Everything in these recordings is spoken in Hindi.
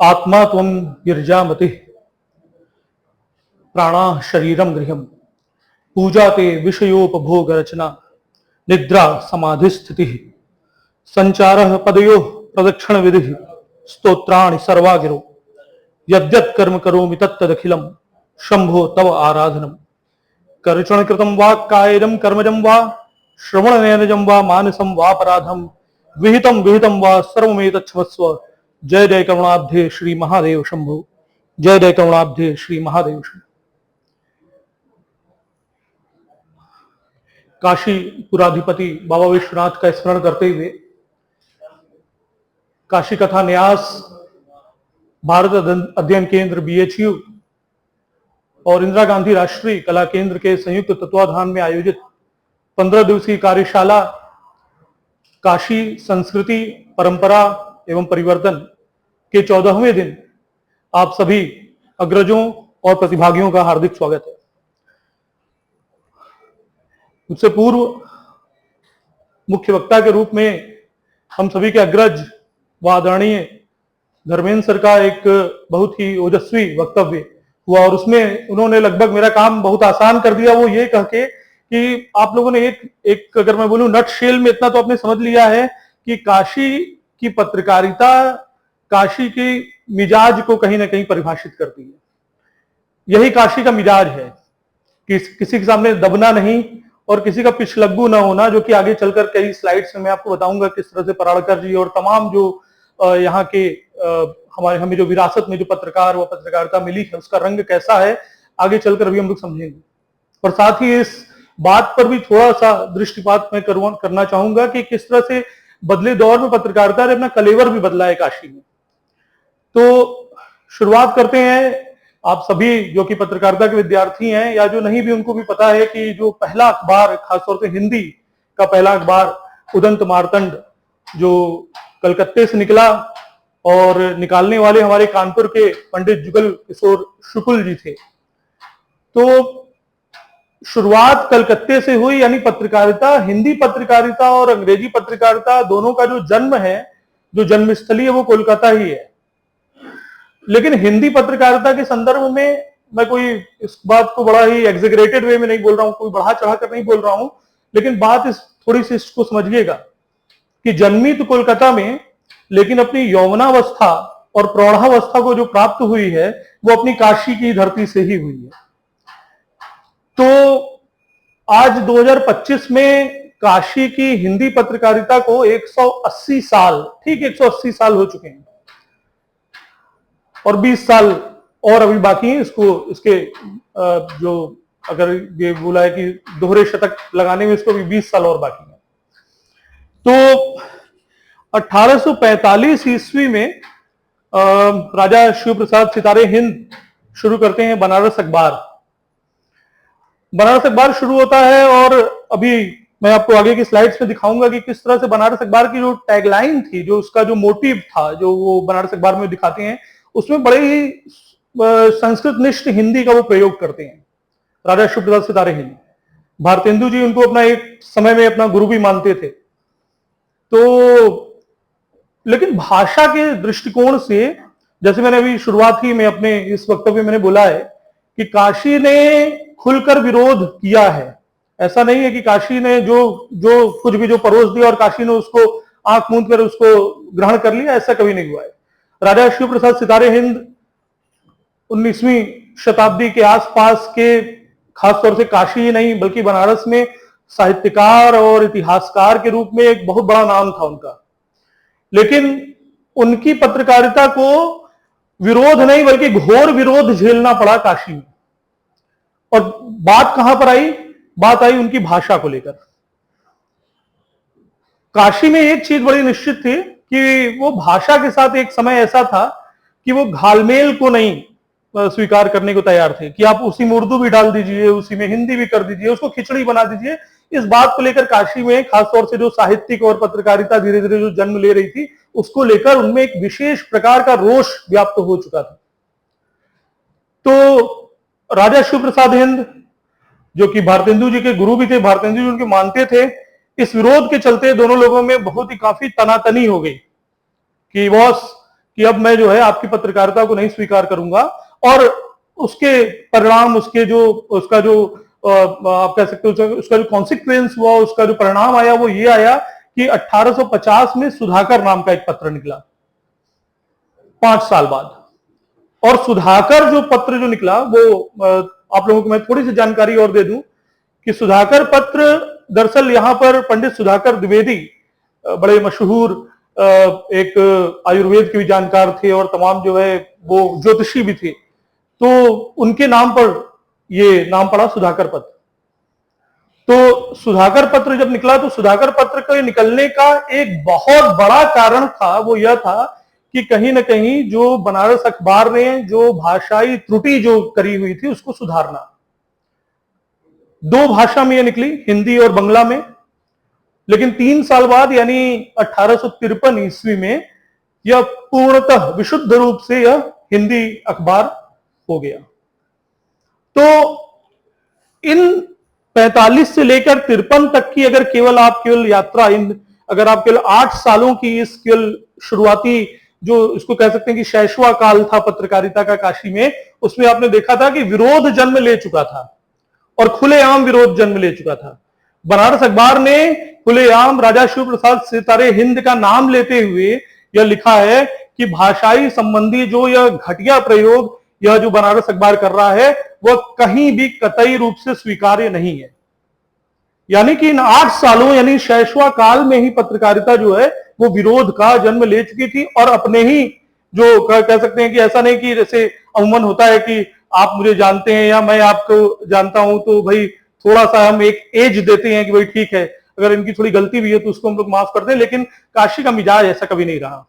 आत्मा त्वं गिरिजामति प्राणा शरीरम गृहम पूजा ते विषयोपभोग रचना निद्रा समाधि स्थिति संचार पदयो प्रदक्षिण विधि स्तोत्राणि सर्वा गिरो यद्यत् कर्म करोमि तत्तदखिलम शंभो तव आराधनम करचरण कृतम वा कायजम कर्मजम वा श्रवण नयनजम वा मानसम वापराधम विहितम विहितम वा सर्वमेतच्छमस्व। जय जय करुणाब्धे श्री महादेव शंभु। जय जय करुणाब्धे श्री महादेव शंभु। काशी पुराधिपति बाबा विश्वनाथ का स्मरण करते हुए काशी कथा न्यास, भारत अध्ययन केंद्र BHU और इंदिरा गांधी राष्ट्रीय कला केंद्र के संयुक्त तत्वाधान में आयोजित 15 दिवसीय कार्यशाला काशी संस्कृति, परंपरा एवं परिवर्तन के 14वें दिन आप सभी अग्रजों और प्रतिभागियों का हार्दिक स्वागत है। उससे पूर्व मुख्य वक्ता के रूप में हम सभी के अग्रज व आदरणीय धर्मेंद्र सर का एक बहुत ही ओजस्वी वक्तव्य हुआ और उसमें उन्होंने लगभग मेरा काम बहुत आसान कर दिया। वो ये कह के कि आप लोगों ने एक अगर मैं बोलूं नट शेल में इतना तो आपने समझ लिया है कि काशी की पत्रकारिता काशी की मिजाज को कहीं ना कहीं परिभाषित करती है। यही काशी का मिजाज है कि किसी के सामने दबना नहीं और किसी का पिछलग्गू ना होना, जो कि आगे चलकर कई स्लाइड्स में मैं आपको बताऊंगा किस तरह से पराड़कर जी और तमाम जो यहाँ के हमें जो विरासत में जो पत्रकार व पत्रकारिता मिली है उसका रंग कैसा है आगे चलकर अभी हम लोग समझेंगे। और साथ ही इस बात पर भी थोड़ा सा दृष्टिपात मैं करना चाहूंगा कि किस तरह से बदले दौर में पत्रकारिता ने अपना कलेवर भी बदला है काशी में। तो शुरुआत करते हैं। आप सभी जो कि पत्रकारिता के विद्यार्थी हैं या जो नहीं भी उनको भी पता है कि जो पहला अखबार, खासतौर से हिंदी का पहला अखबार उदंत मार्तंड जो कलकत्ते से निकला और निकालने वाले हमारे कानपुर के पंडित जुगल किशोर शुक्ल जी थे। तो शुरुआत कलकत्ते से हुई, यानी पत्रकारिता, हिंदी पत्रकारिता और अंग्रेजी पत्रकारिता दोनों का जो जन्म है, जो जन्मस्थली है वो कोलकाता ही है। लेकिन हिंदी पत्रकारिता के संदर्भ में मैं कोई इस बात को बड़ा ही एग्जेगरेटेड वे में नहीं बोल रहा हूं, कोई बढ़ा चढ़ाकर नहीं बोल रहा हूं, लेकिन बात थोड़ी सी इसको समझिएगा कि जन्मी तो कोलकाता में, लेकिन अपनी यौवनावस्था और प्रौढ़ावस्था को जो प्राप्त हुई है वो अपनी काशी की धरती से ही हुई है। तो आज 2025 में काशी की हिंदी पत्रकारिता को 180 साल, ठीक 180 साल हो चुके हैं और 20 साल और अभी बाकी है इसके जो अगर ये बोला है कि दोहरे शतक लगाने में इसको भी 20 साल और बाकी है। तो 1845 ईस्वी में राजा शिव प्रसाद सितारे हिंद शुरू करते हैं बनारस अखबार। बनारस अखबार शुरू होता है और अभी मैं आपको आगे की स्लाइड्स में दिखाऊंगा कि किस तरह से बनारस अखबार की जो टैगलाइन थी, जो उसका जो मोटिव था, जो वो बनारस अखबार में दिखाते हैं, उसमें बड़े ही संस्कृत निष्ठ हिंदी का वो प्रयोग करते हैं। राजा शिव प्रसाद सितारे हिंद, भारतेंदु जी उनको अपना एक समय में अपना गुरु भी मानते थे। तो लेकिन भाषा के दृष्टिकोण से, जैसे मैंने अभी शुरुआत ही में अपने इस वक्तव्य में मैंने बोला है कि काशी ने खुलकर विरोध किया है। ऐसा नहीं है कि काशी ने जो कुछ भी जो परोस दिया और काशी ने उसको आंख मूंद कर उसको ग्रहण कर लिया, ऐसा कभी नहीं हुआ है। राजा शिव प्रसाद सितारे हिंद 19वीं शताब्दी के आसपास के, खासतौर से काशी ही नहीं बल्कि बनारस में साहित्यकार और इतिहासकार के रूप में एक बहुत बड़ा नाम था उनका। लेकिन उनकी पत्रकारिता को विरोध नहीं बल्कि घोर विरोध झेलना पड़ा काशी में। और बात कहां पर आई? बात आई उनकी भाषा को लेकर। काशी में एक चीज बड़ी निश्चित थी कि वो भाषा के साथ एक समय ऐसा था कि वो घालमेल को नहीं स्वीकार करने को तैयार थे कि आप उसी में उर्दू भी डाल दीजिए, उसी में हिंदी भी कर दीजिए, उसको खिचड़ी बना दीजिए। इस बात को लेकर काशी में खासतौर से जो साहित्यिक और पत्रकारिता धीरे धीरे जो जन्म ले रही थी, उसको लेकर उनमें एक विशेष प्रकार का रोष व्याप्त हो चुका था। तो राजा शिव प्रसाद हिंद, जो कि भारतेंदु जी के गुरु भी थे, भारतेंदु जी उनके मानते थे, इस विरोध के चलते दोनों लोगों में बहुत ही काफी तनातनी हो गई कि बॉस कि अब मैं जो है आपकी पत्रकारिता को नहीं स्वीकार करूंगा। और उसके परिणाम, उसके जो उसका जो आप कह सकते हो उसका जो कॉन्सिक्वेंस हुआ, उसका जो परिणाम आया वो ये आया कि 1850 में सुधाकर नाम का एक पत्र निकला 5 साल बाद। और सुधाकर जो पत्र जो निकला वो आप लोगों को मैं थोड़ी सी जानकारी और दे दूं कि सुधाकर पत्र दरअसल यहां पर पंडित सुधाकर द्विवेदी बड़े मशहूर एक आयुर्वेद के भी जानकार थे और तमाम जो है वो ज्योतिषी भी थे, तो उनके नाम पर ये नाम पड़ा सुधाकर पत्र। तो सुधाकर पत्र जब निकला तो सुधाकर पत्र के निकलने का एक बहुत बड़ा कारण था, वो यह था कि कहीं ना कहीं जो बनारस अखबार ने जो भाषाई त्रुटि जो करी हुई थी उसको सुधारना। 2 भाषा में यह निकली, हिंदी और बंगला में, लेकिन 3 साल बाद यानी 1853 ईस्वी में यह पूर्णतः विशुद्ध रूप से यह हिंदी अखबार हो गया। तो इन 45 से लेकर 53 तक की अगर केवल आप केवल यात्रा, अगर आप केवल 8 सालों की इस केवल शुरुआती जो इसको कह सकते हैं कि शैशवा काल था पत्रकारिता का काशी में, उसमें आपने देखा था कि विरोध जन्म ले चुका था और खुलेआम विरोध जन्म ले चुका था। बनारस अखबार ने खुलेआम राजा शिव प्रसाद सितारे हिंद का नाम लेते हुए यह लिखा है कि भाषाई संबंधी जो यह घटिया प्रयोग यह जो बनारस अखबार कर रहा है वह कहीं भी कतई रूप से स्वीकार्य नहीं है। यानी कि इन 8 सालों यानी शैशवा काल में ही पत्रकारिता जो है वो विरोध का जन्म ले चुकी थी। और अपने ही जो कह सकते हैं कि ऐसा नहीं कि जैसे अमूमन होता है कि आप मुझे जानते हैं या मैं आपको जानता हूं तो भाई थोड़ा सा हम एक एज देते हैं कि भाई ठीक है, अगर इनकी थोड़ी गलती भी है तो उसको हम लोग माफ करते हैं, लेकिन काशी का मिजाज ऐसा कभी नहीं रहा।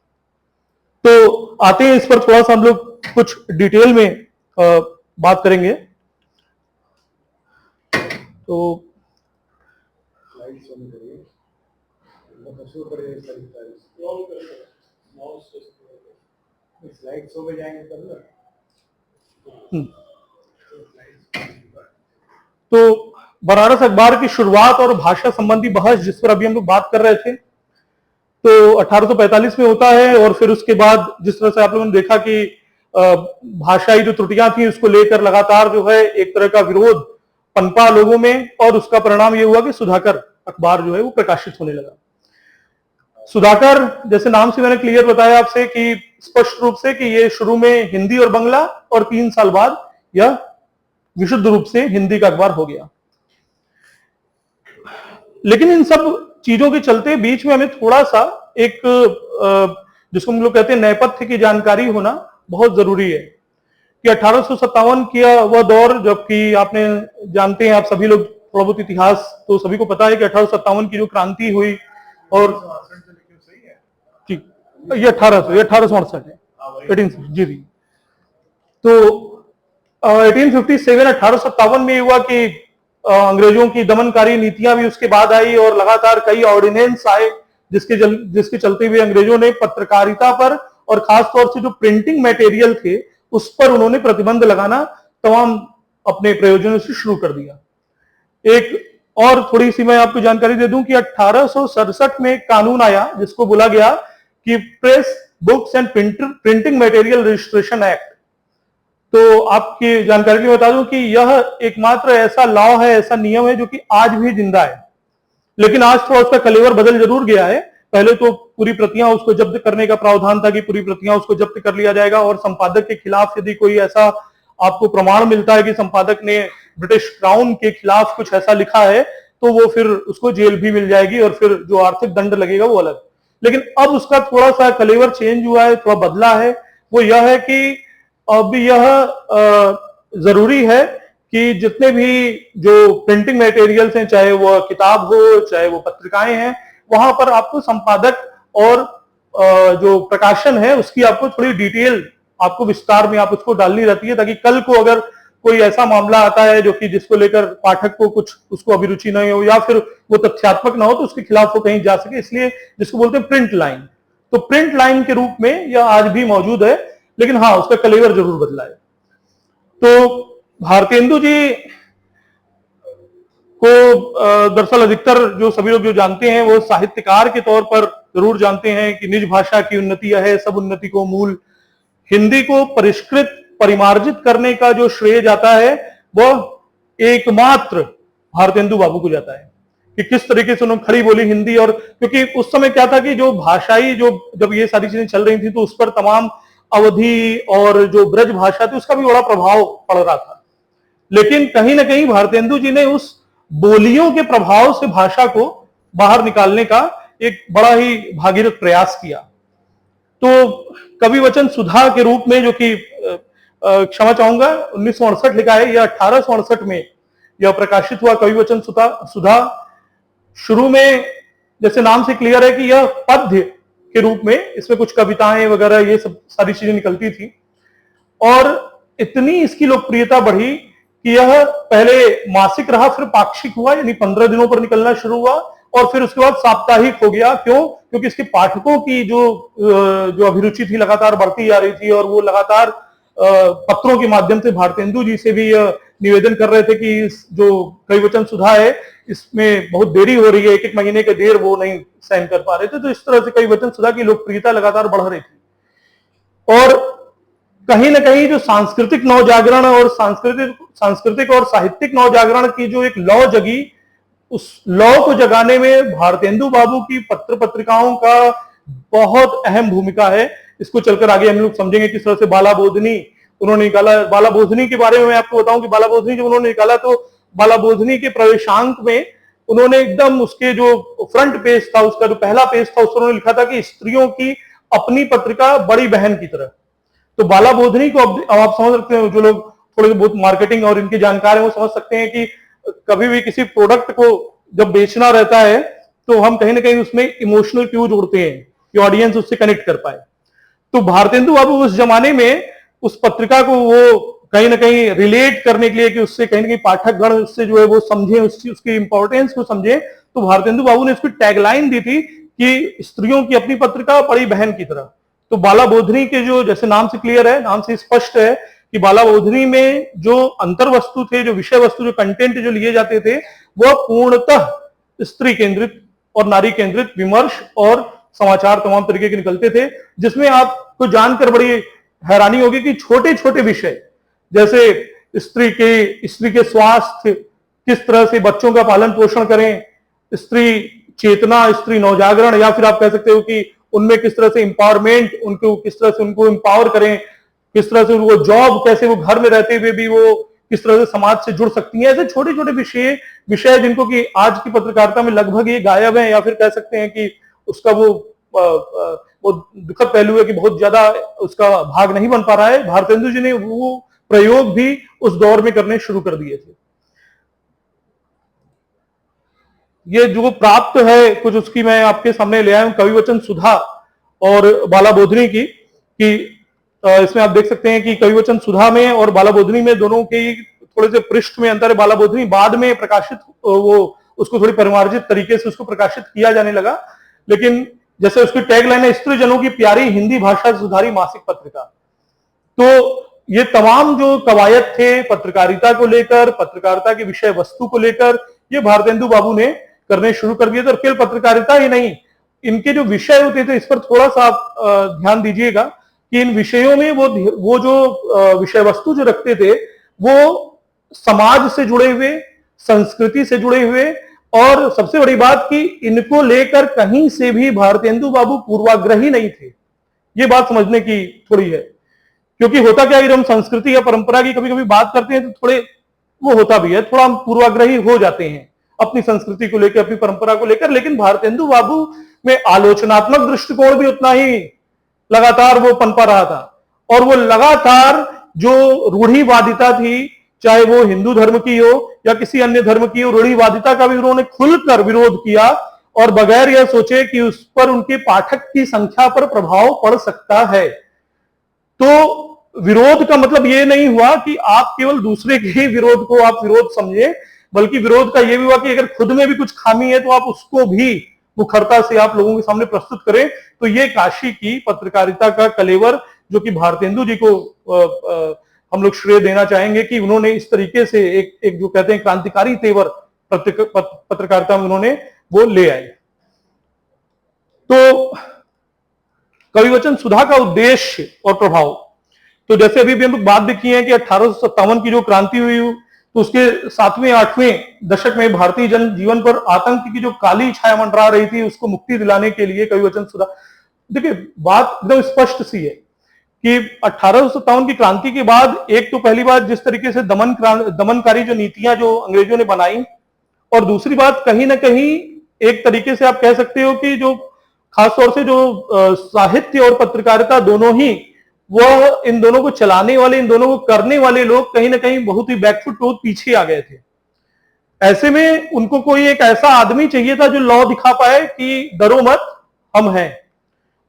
तो आते हैं इस पर थोड़ा सा हम लोग कुछ डिटेल में बात करेंगे। तो तो बनारस अखबार की शुरुआत और भाषा संबंधी बहस जिस पर अभी हम लोग बात कर रहे थे, तो 1845 में होता है। और फिर उसके बाद जिस तरह से आप लोगों ने देखा कि भाषाई जो त्रुटियां थी उसको लेकर लगातार जो है एक तरह का विरोध पनपा लोगों में, और उसका परिणाम यह हुआ कि सुधाकर अखबार जो है वो प्रकाशित होने लगा। सुधाकर, जैसे नाम से मैंने क्लियर बताया आपसे कि स्पष्ट रूप से कि ये शुरू में हिंदी और बंगला और 3 साल बाद यह विशुद्ध रूप से हिंदी का अखबार हो गया। लेकिन इन सब चीजों के चलते बीच में हमें थोड़ा सा एक जिसको हम लोग कहते हैं नेपथ्य की जानकारी होना बहुत जरूरी है कि 1857 का वह दौर, जबकि आपने जानते हैं आप सभी लोग थोड़ा बहुत इतिहास तो सभी को पता है कि 1857 की जो क्रांति हुई और ये 1868 है 18 जी जी। तो 1857 में हुआ कि अंग्रेजों की दमनकारी नीतियां भी उसके बाद आई और लगातार कई ऑर्डिनेंस आए जिसके चलते हुए अंग्रेजों ने पत्रकारिता पर और खासतौर से जो प्रिंटिंग मटेरियल थे उस पर उन्होंने प्रतिबंध लगाना तमाम अपने प्रयोजनों से शुरू कर दिया। एक और थोड़ी सी मैं आपको जानकारी दे दूं कि 1867 में एक कानून आया जिसको बोला गया कि press books and printing material registration act. तो आपकी जानकारी के लिए बता दूं कि यह एकमात्र ऐसा लॉ है, ऐसा नियम है जो कि आज भी जिंदा है, लेकिन आज थोड़ा उसका कलेवर बदल जरूर गया है। पहले तो पूरी प्रतियां उसको जब्त करने का प्रावधान था कि पूरी प्रतियां उसको जब्त कर लिया जाएगा और संपादक के खिलाफ यदि कोई ऐसा आपको प्रमाण मिलता है कि संपादक ने ब्रिटिश क्राउन के खिलाफ कुछ ऐसा लिखा है तो वो फिर उसको जेल भी मिल जाएगी और फिर जो आर्थिक दंड लगेगा वो अलग। लेकिन अब उसका थोड़ा सा कलेवर चेंज हुआ है, थोड़ा बदला है। वो यह है कि अब यह जरूरी है कि जितने भी जो प्रिंटिंग मटेरियल्स हैं, चाहे वो किताब हो चाहे वो पत्रिकाएं हैं, वहां पर आपको संपादक और जो प्रकाशन है उसकी आपको थोड़ी डिटेल आपको विस्तार में आप उसको डालनी रहती है, ताकि कल को अगर कोई ऐसा मामला आता है जो कि जिसको लेकर पाठक को कुछ उसको अभिरुचि नहीं हो या फिर वो तथ्यात्मक ना हो तो उसके खिलाफ वो कहीं जा सके, इसलिए जिसको बोलते हैं प्रिंट लाइन। तो प्रिंट लाइन के रूप में यह आज भी मौजूद है, लेकिन हाँ उसका कलेवर जरूर बदला है। तो भारतेंदु जी को दरअसल अधिकतर जो सभी लोग जो जानते हैं वो साहित्यकार के तौर पर जरूर जानते हैं कि निज भाषा की उन्नति है सब उन्नति को मूल। हिंदी को परिष्कृत परिमार्जित करने का जो श्रेय जाता है वह एकमात्र भारतेंदु बाबू को जाता है कि किस तरीके से उन्होंने खड़ी बोली हिंदी। और क्योंकि उस समय क्या था कि जो भाषाई जो जब ये सारी चीजें चल रही थी तो उस पर तमाम अवधि और जो ब्रज भाषा थी उसका भी बड़ा प्रभाव पड़ रहा था। लेकिन कहीं ना कहीं भारतेंदु जी ने उस बोलियों के प्रभाव से भाषा को बाहर निकालने का एक बड़ा ही भागीरथ प्रयास किया। तो कवि वचन सुधा के रूप में, जो कि क्षमा चाहूंगा 1968 लिखा है, या 1868 में यह प्रकाशित हुआ कवि वचन सुधा। शुरू में जैसे नाम से क्लियर है कि यह पद्य के रूप में, इसमें कुछ कविताएं वगैरह ये सब सारी चीजें निकलती थी। और इतनी इसकी लोकप्रियता बढ़ी कि यह पहले मासिक रहा, फिर पाक्षिक हुआ, यानी 15 दिनों पर निकलना शुरू हुआ, और फिर उसके बाद साप्ताहिक हो गया। क्यों? क्योंकि इसके पाठकों की जो अभिरुचि थी लगातार बढ़ती जा रही थी, और वो लगातार पत्रों के माध्यम से भारतेंदु जी से भी निवेदन कर रहे थे कि जो कवि वचन सुधा है इसमें बहुत देरी हो रही है, एक एक महीने के देर वो नहीं सहन कर पा रहे थे। तो इस तरह से कवि वचन सुधा की लोकप्रियता लगातार बढ़ रही थी। और कहीं ना कहीं जो सांस्कृतिक नवजागरण और सांस्कृतिक और साहित्यिक नवजागरण की जो एक लौ जगी, उस लौ को जगाने में भारतेंदु बाबू की पत्र पत्रिकाओं का बहुत अहम भूमिका है। इसको चलकर आगे हम लोग समझेंगे किस तरह से बाला बोधनी उन्होंने निकाला। बाला बोधनी के बारे में मैं आपको बताऊं कि बाला बोधनी जब उन्होंने निकाला तो बाला बोधनी के प्रवेशांक में उन्होंने एकदम उसके जो फ्रंट पेज था, उसका जो पहला पेज था, उस पर उन्होंने लिखा था कि स्त्रियों की अपनी पत्रिका बड़ी बहन की तरह। तो बाला बोधनी को अब आप समझ सकते हैं, जो लोग थोड़े बहुत मार्केटिंग और इनके जानकार हैं वो समझ सकते हैं कि कभी भी किसी प्रोडक्ट को जब बेचना रहता है तो हम कहीं ना कहीं उसमें इमोशनल क्यू जोड़ते हैं कि ऑडियंस उससे कनेक्ट कर पाए। तो भारतेंदु बाबू उस जमाने में उस पत्रिका को वो कहीं ना कहीं रिलेट करने के लिए कि उससे कहीं ना कहीं पाठक गण उससे जो है वो समझे, उसकी इंपॉर्टेंस को समझे, तो भारतेंदु बाबू ने उसकी टैगलाइन दी थी कि स्त्रियों की अपनी पत्रिका बड़ी बहन की तरह। तो बाला बोधनी के जो, जैसे नाम से क्लियर है, नाम से स्पष्ट है कि बाला बोधनी में जो अंतर वस्तु थे, जो विषय वस्तु, जो कंटेंट जो लिए जाते थे, वह पूर्णतः स्त्री केंद्रित और नारी केंद्रित विमर्श और समाचार तमाम तरीके के निकलते थे, जिसमें आपको जानकर बड़ी हैरानी होगी कि छोटे छोटे विषय जैसे स्त्री के स्वास्थ्य, किस तरह से बच्चों का पालन पोषण करें, स्त्री चेतना, स्त्री नवजागरण, या फिर आप कह सकते हो कि उनमें किस तरह से एम्पावरमेंट, उनको किस तरह से उनको एम्पावर करें, किस तरह से वो जॉब, कैसे वो घर में रहते हुए भी वो किस तरह से समाज से जुड़ सकती हैं। ऐसे छोटे छोटे विषय जिनको कि आज की पत्रकारिता में लगभग ये गायब है, या फिर कह सकते हैं कि उसका वो दुखद पहलू है कि बहुत ज्यादा उसका भाग नहीं बन पा रहा है। भारतेंदु जी ने वो प्रयोग भी उस दौर में करने शुरू कर दिए थे। ये जो प्राप्त है कुछ, उसकी मैं आपके सामने ले आया हूं, कवि वचन सुधा और बाला बोधनी की, कि इसमें आप देख सकते हैं कि कवि वचन सुधा में और बाला बोधनी में दोनों के थोड़े से पृष्ठ में अंतर है। बाला बोधनी बाद में प्रकाशित, वो उसको थोड़ी परिमार्जित तरीके से उसको प्रकाशित किया जाने लगा, लेकिन जैसे उसकी टैगलाइन है, स्त्री जनों की प्यारी हिंदी भाषा सुधारी मासिक पत्रिका। तो ये तमाम जो कवायद थे पत्रकारिता को लेकर, पत्रकारिता की विषय वस्तु को लेकर, ये भारतेंदु बाबू ने करने शुरू कर दिए थे। और केवल पत्रकारिता ही नहीं, इनके जो विषय होते थे, इस पर थोड़ा सा आप ध्यान दीजिएगा कि इन विषयों में वो जो विषय वस्तु जो रखते थे वो समाज से जुड़े हुए, संस्कृति से जुड़े हुए, और सबसे बड़ी बात कि इनको लेकर कहीं से भी भारतेंदु बाबू पूर्वाग्रही नहीं थे। ये बात समझने की थोड़ी है, क्योंकि होता क्या है, जब हम संस्कृति या परंपरा की कभी कभी बात करते हैं तो थोड़े वो होता भी है, थोड़ा हम पूर्वाग्रही हो जाते हैं अपनी संस्कृति को लेकर, अपनी परंपरा को लेकर। लेकिन भारतेंदु बाबू में आलोचनात्मक दृष्टिकोण भी उतना ही लगातार वो पनपा रहा था, और वो लगातार जो रूढ़िवादिता थी, चाहे वो हिंदू धर्म की हो या किसी अन्य धर्म की हो, रूढ़िवादिता का भी उन्होंने खुलकर विरोध किया, और बगैर यह सोचे कि उस पर उनके पाठक की संख्या पर प्रभाव पड़ सकता है। तो विरोध का मतलब ये नहीं हुआ कि आप केवल दूसरे के विरोध को आप विरोध समझे, बल्कि विरोध का यह भी हुआ कि अगर खुद में भी कुछ खामी है तो आप उसको भी मुखरता से आप लोगों के सामने प्रस्तुत करें। तो ये काशी की पत्रकारिता का कलेवर, जो कि भारतेंदु जी को हम लोग श्रेय देना चाहेंगे कि उन्होंने इस तरीके से एक जो कहते हैं क्रांतिकारी तेवर पत्रकारिता में उन्होंने वो ले आए। तो कवि वचन सुधा का उद्देश्य और प्रभाव, तो जैसे अभी भी हम लोग बात भी की है कि 1857 की जो क्रांति हुई, तो उसके 7वें 8वें दशक में भारतीय जन जीवन पर आतंक की जो काली छाया मंडरा रही थी, उसको मुक्ति दिलाने के लिए कवि वचन सुधा, देखिए बात एकदम स्पष्ट सी है कि 1857 की क्रांति के बाद एक तो पहली बात जिस तरीके से दमनकारी जो नीतियां जो अंग्रेजों ने बनाई, और दूसरी बात कहीं ना कहीं एक तरीके से आप कह सकते हो कि जो खासतौर से जो साहित्य और पत्रकारिता दोनों ही, वह इन दोनों को चलाने वाले, इन दोनों को करने वाले लोग कहीं ना कहीं बहुत ही बैकफुट बहुत पीछे आ गए थे। ऐसे में उनको कोई एक ऐसा आदमी चाहिए था जो लॉ दिखा पाए कि डरो मत, हम हैं।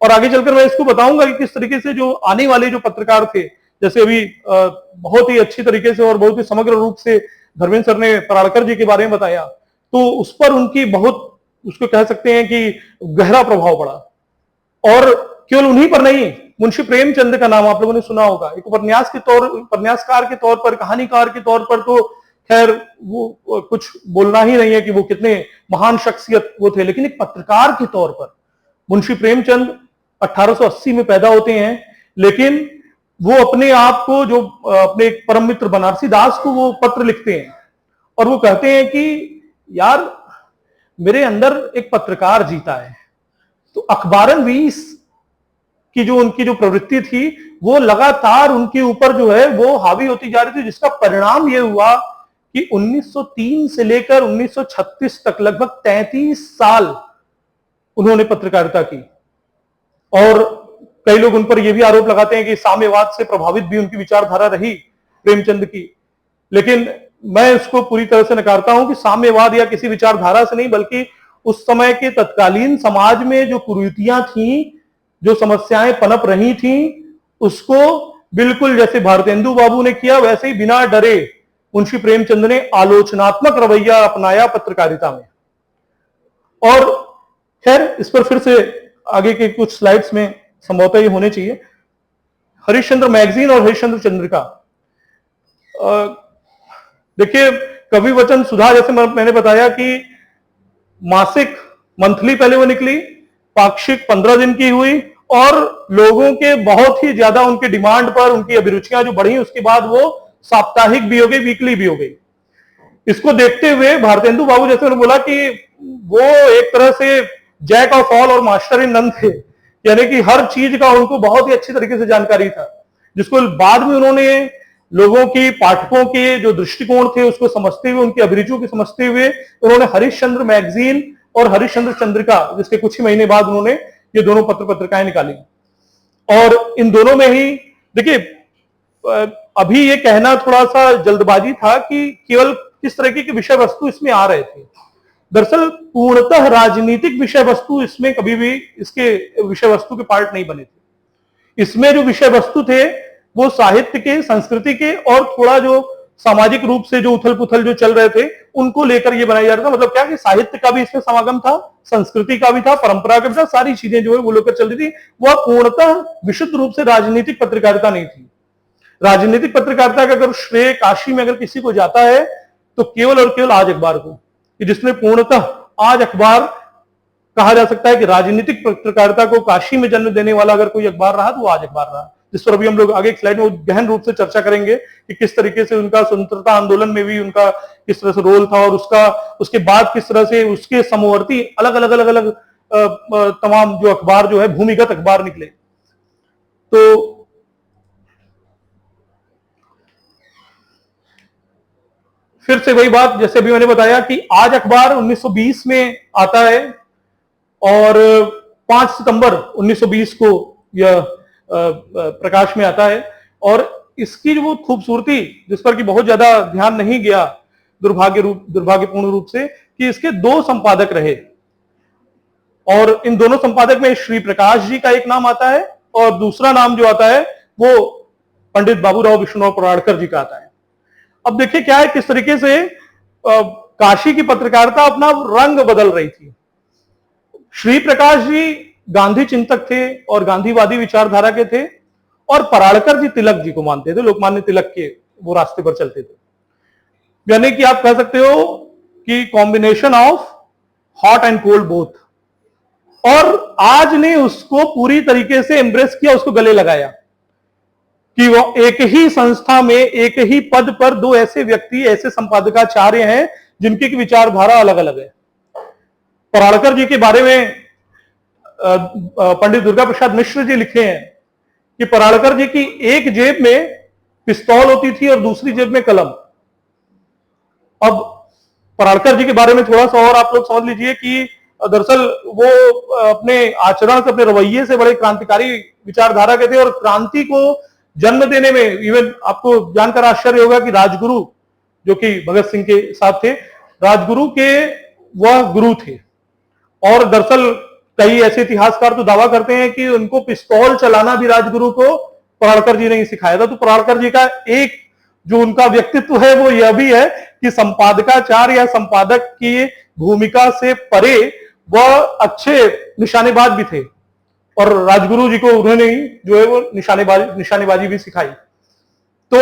और आगे चलकर मैं इसको बताऊंगा कि किस तरीके से जो आने वाले जो पत्रकार थे, जैसे अभी बहुत ही अच्छी तरीके से और बहुत ही समग्र रूप से धर्मेंद्र सर ने पराड़कर जी के बारे में बताया, तो उस पर उनकी बहुत, उसको कह सकते हैं कि गहरा प्रभाव पड़ा। और केवल उन्हीं पर नहीं, मुंशी प्रेमचंद का नाम आप लोगों ने सुना होगा। एक उपन्यासकार के तौर पर, कहानीकार के तौर पर तो खैर वो कुछ बोलना ही नहीं है कि वो कितने महान शख्सियत वो थे, लेकिन एक पत्रकार के तौर पर मुंशी प्रेमचंद 1880 में पैदा होते हैं, लेकिन वो अपने आप को, जो अपने एक परम मित्र बनारसी दास को वो पत्र लिखते हैं और वो कहते हैं कि यार मेरे अंदर एक पत्रकार जीता है। तो अखबारन वीस की जो उनकी जो प्रवृत्ति थी, वो लगातार उनके ऊपर जो है वो हावी होती जा रही थी, जिसका परिणाम ये हुआ कि 1903 से लेकर 1936 तक लगभग 33 साल उन्होंने पत्रकारिता की। और कई लोग उन पर यह भी आरोप लगाते हैं कि साम्यवाद से प्रभावित भी उनकी विचारधारा रही प्रेमचंद की, लेकिन मैं इसको पूरी तरह से नकारता हूं कि साम्यवाद या किसी विचारधारा से नहीं, बल्कि उस समय के तत्कालीन समाज में जो कुरीतियां थी, जो समस्याएं पनप रही थी, उसको बिल्कुल जैसे भारतेंदु बाबू ने किया, वैसे ही बिना डरे मुंशी प्रेमचंद ने आलोचनात्मक रवैया अपनाया पत्रकारिता में। और खैर इस पर फिर से आगे के कुछ स्लाइड्स में संभवतः ये होने चाहिए। हरिश्चंद्र मैगजीन और हरिश्चंद्र चंद्रिका, देखिए कवि वचन सुधा, जैसे मैंने बताया कि मासिक मंथली पहले वो निकली, पाक्षिक 15 दिन की हुई, और लोगों के बहुत ही ज्यादा उनके डिमांड पर उनकी अभिरुचियां जो बढ़ी, उसके बाद वो साप्ताहिक भी हो गई, वीकली भी हो गई। इसको देखते हुए भारतेंदु बाबू, जैसे उन्होंने बोला कि वो एक तरह से जैक ऑफ ऑल और मास्टर इन नन थे, यानी कि हर चीज का उनको बहुत ही अच्छी तरीके से जानकारी था, जिसको बाद में उन्होंने लोगों की, पाठकों के जो दृष्टिकोण थे उसको समझते हुए, उनकी अभिरुचियों को समझते हुए उन्होंने हरिश्चंद्र मैगजीन और हरिश्चंद्र चंद्रिका, जिसके कुछ ही महीने बाद उन्होंने ये दोनों पत्र पत्रिकाएं निकाली। और इन दोनों में ही देखिए, अभी ये कहना थोड़ा सा जल्दबाजी था कि केवल किस तरह की विषय वस्तु इसमें आ रहे थे। दरअसल पूर्णतः राजनीतिक विषय वस्तु इसमें कभी भी इसके विषय वस्तु के पार्ट नहीं बने थे। इसमें जो विषय वस्तु थे वो साहित्य के, संस्कृति के, और थोड़ा जो सामाजिक रूप से जो उथल पुथल जो चल रहे थे उनको लेकर ये बनाया जा रहा था। मतलब क्या कि साहित्य का भी इसमें समागम था, संस्कृति का भी था, परंपरा का भी था, सारी चीजें जो है वो लेकर चल रही थी। वह पूर्णतः विशुद्ध रूप से राजनीतिक पत्रकारिता नहीं थी। राजनीतिक पत्रकारिता का अगर श्रेय काशी में अगर किसी को जाता है तो केवल और केवल आज अखबार को, कि जिसने पूर्णतः आज अखबार कहा जा सकता है कि राजनीतिक पत्रकारिता को काशी में जन्म देने वाला अगर कोई अखबार रहा तो वो आज अखबार रहा, जिस पर अभी हम लोग आगे एक स्लाइड में गहन रूप से चर्चा करेंगे कि किस तरीके से उनका स्वतंत्रता आंदोलन में भी उनका किस तरह से रोल था, और उसके बाद किस तरह से उसके समवर्ती अलग अलग अलग अलग तमाम जो अखबार जो है भूमिगत अखबार निकले। तो फिर से वही बात, जैसे अभी मैंने बताया कि आज अखबार 1920 में आता है और 5 सितंबर 1920 को यह प्रकाश में आता है। और इसकी जो खूबसूरती, जिस पर कि बहुत ज्यादा ध्यान नहीं गया दुर्भाग्यपूर्ण रूप से, कि इसके 2 संपादक रहे, और इन दोनों संपादक में श्री प्रकाश जी का एक नाम आता है और दूसरा नाम जो आता है वो पंडित बाबूराव विष्णुराव पराड़कर जी का आता है। अब देखिए क्या है, किस तरीके से काशी की पत्रकारिता अपना रंग बदल रही थी। श्री प्रकाश जी गांधी चिंतक थे और गांधीवादी विचारधारा के थे, और पराड़कर जी तिलक जी को मानते थे, लोकमान्य तिलक के वो रास्ते पर चलते थे। यानी कि आप कह सकते हो कि combination of hot and cold both. और आज ने उसको पूरी तरीके से एम्ब्रेस किया, उसको गले लगाया कि वो एक ही संस्था में एक ही पद पर दो ऐसे व्यक्ति, ऐसे संपादकाचार्य हैं जिनकी विचारधारा अलग अलग है। पराड़कर जी के बारे में पंडित दुर्गा प्रसाद मिश्र जी लिखे हैं कि पराड़कर जी की एक जेब में पिस्तौल होती थी और दूसरी जेब में कलम। अब पराड़कर जी के बारे में थोड़ा सा और आप लोग समझ लीजिए कि दरअसल वो अपने आचरण से, अपने रवैये से बड़े क्रांतिकारी विचारधारा के थे और क्रांति को जन्म देने में, इवन आपको जानकर आश्चर्य होगा कि राजगुरु जो कि भगत सिंह के साथ थे, राजगुरु के वह गुरु थे। और दरअसल कई ऐसे इतिहासकार तो दावा करते हैं कि उनको पिस्तौल चलाना भी राजगुरु को पराड़कर जी ने ही सिखाया था। तो पराड़कर जी का एक जो उनका व्यक्तित्व है वो यह भी है कि संपादकाचार्य या संपादक की भूमिका से परे वह अच्छे निशानेबाज भी थे और राजगुरु जी को उन्होंने जो है वो निशानेबाजी भी सिखाई। तो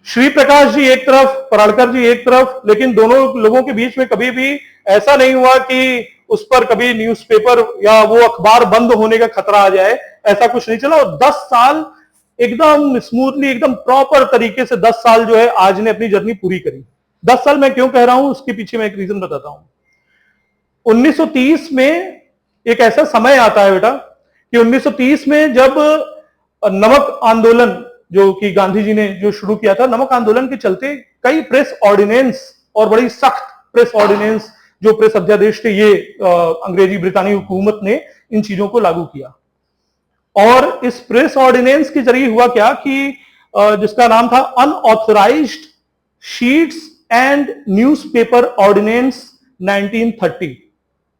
श्री प्रकाश जी एक तरफ, पराड़कर जी एक तरफ, लेकिन दोनों लोगों के बीच में कभी भी ऐसा नहीं हुआ कि उस पर कभी न्यूज़पेपर या वो अखबार बंद होने का खतरा आ जाए, ऐसा कुछ नहीं चला। और 10 साल एकदम स्मूथली, एकदम प्रॉपर तरीके से 10 साल जो है आज ने अपनी जर्नी पूरी करी। 10 साल मैं क्यों कह रहा हूं उसके पीछे मैं एक रीजन बताता हूं। 1930 में एक ऐसा समय आता है बेटा कि 1930 में जब नमक आंदोलन जो कि गांधी जी ने जो शुरू किया था, नमक आंदोलन के चलते कई प्रेस ऑर्डिनेंस और बड़ी सख्त प्रेस ऑर्डिनेंस, जो प्रेस अध्यादेश थे, ये अंग्रेजी ब्रितानी हुकूमत ने इन चीजों को लागू किया। और इस प्रेस ऑर्डिनेंस के जरिए हुआ क्या कि जिसका नाम था unauthorized sheets and newspaper ordinance 1930।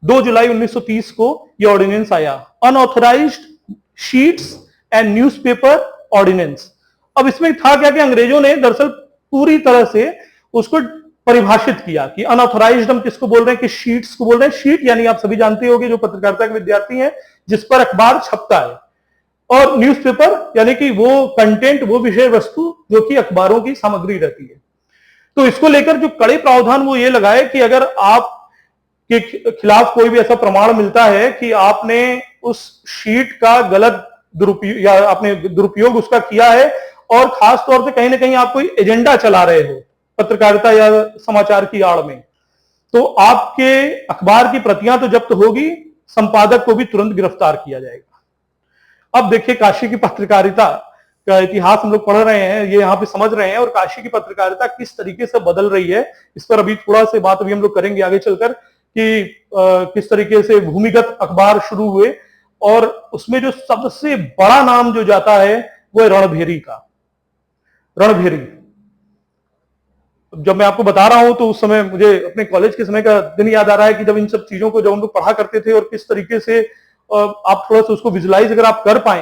2 जुलाई 1930 को यह ऑर्डिनेंस आया, unauthorized sheets and newspaper ordinance. अब इसमें था क्या कि अंग्रेजों ने दरअसल पूरी तरह से उसको परिभाषित किया कि अनऑथराइज्ड हम किसको बोल रहे हैं, कि शीट्स को बोल रहे हैं। शीट यानी आप सभी जानते होंगे जो पत्रकारिता के विद्यार्थी हैं, जिस पर अखबार छपता है, और न्यूज़पेपर यानी कि वो कंटेंट, वो विषय वस्तु जो कि अखबारों की सामग्री रहती है। तो इसको लेकर जो कड़े प्रावधान वो ये लगाए कि अगर आप के खिलाफ कोई भी ऐसा प्रमाण मिलता है कि आपने उस शीट का गलत दुरुपयोग या आपने दुरुपयोग उसका किया है और खास तौर से कहीं ना कहीं आप कोई एजेंडा चला रहे हो पत्रकारिता या समाचार की आड़ में, तो आपके अखबार की प्रतियां तो जब्त होगी, संपादक को भी तुरंत गिरफ्तार किया जाएगा। अब देखिए काशी की पत्रकारिता का इतिहास हम लोग पढ़ रहे हैं, ये यहाँ पे समझ रहे हैं, और काशी की पत्रकारिता किस तरीके से बदल रही है इस पर अभी थोड़ा से बात अभी हम लोग करेंगे आगे चलकर कि किस तरीके से भूमिगत अखबार शुरू हुए। और उसमें जो सबसे बड़ा नाम जो जाता है वो है रणभेरी का। रणभेरी, जब मैं आपको बता रहा हूं तो उस समय मुझे अपने कॉलेज के समय का दिन याद आ रहा है कि जब इन सब चीजों को जब हम लोग पढ़ा करते थे और किस तरीके से आप थोड़ा सा उसको विजुलाइज अगर आप कर पाए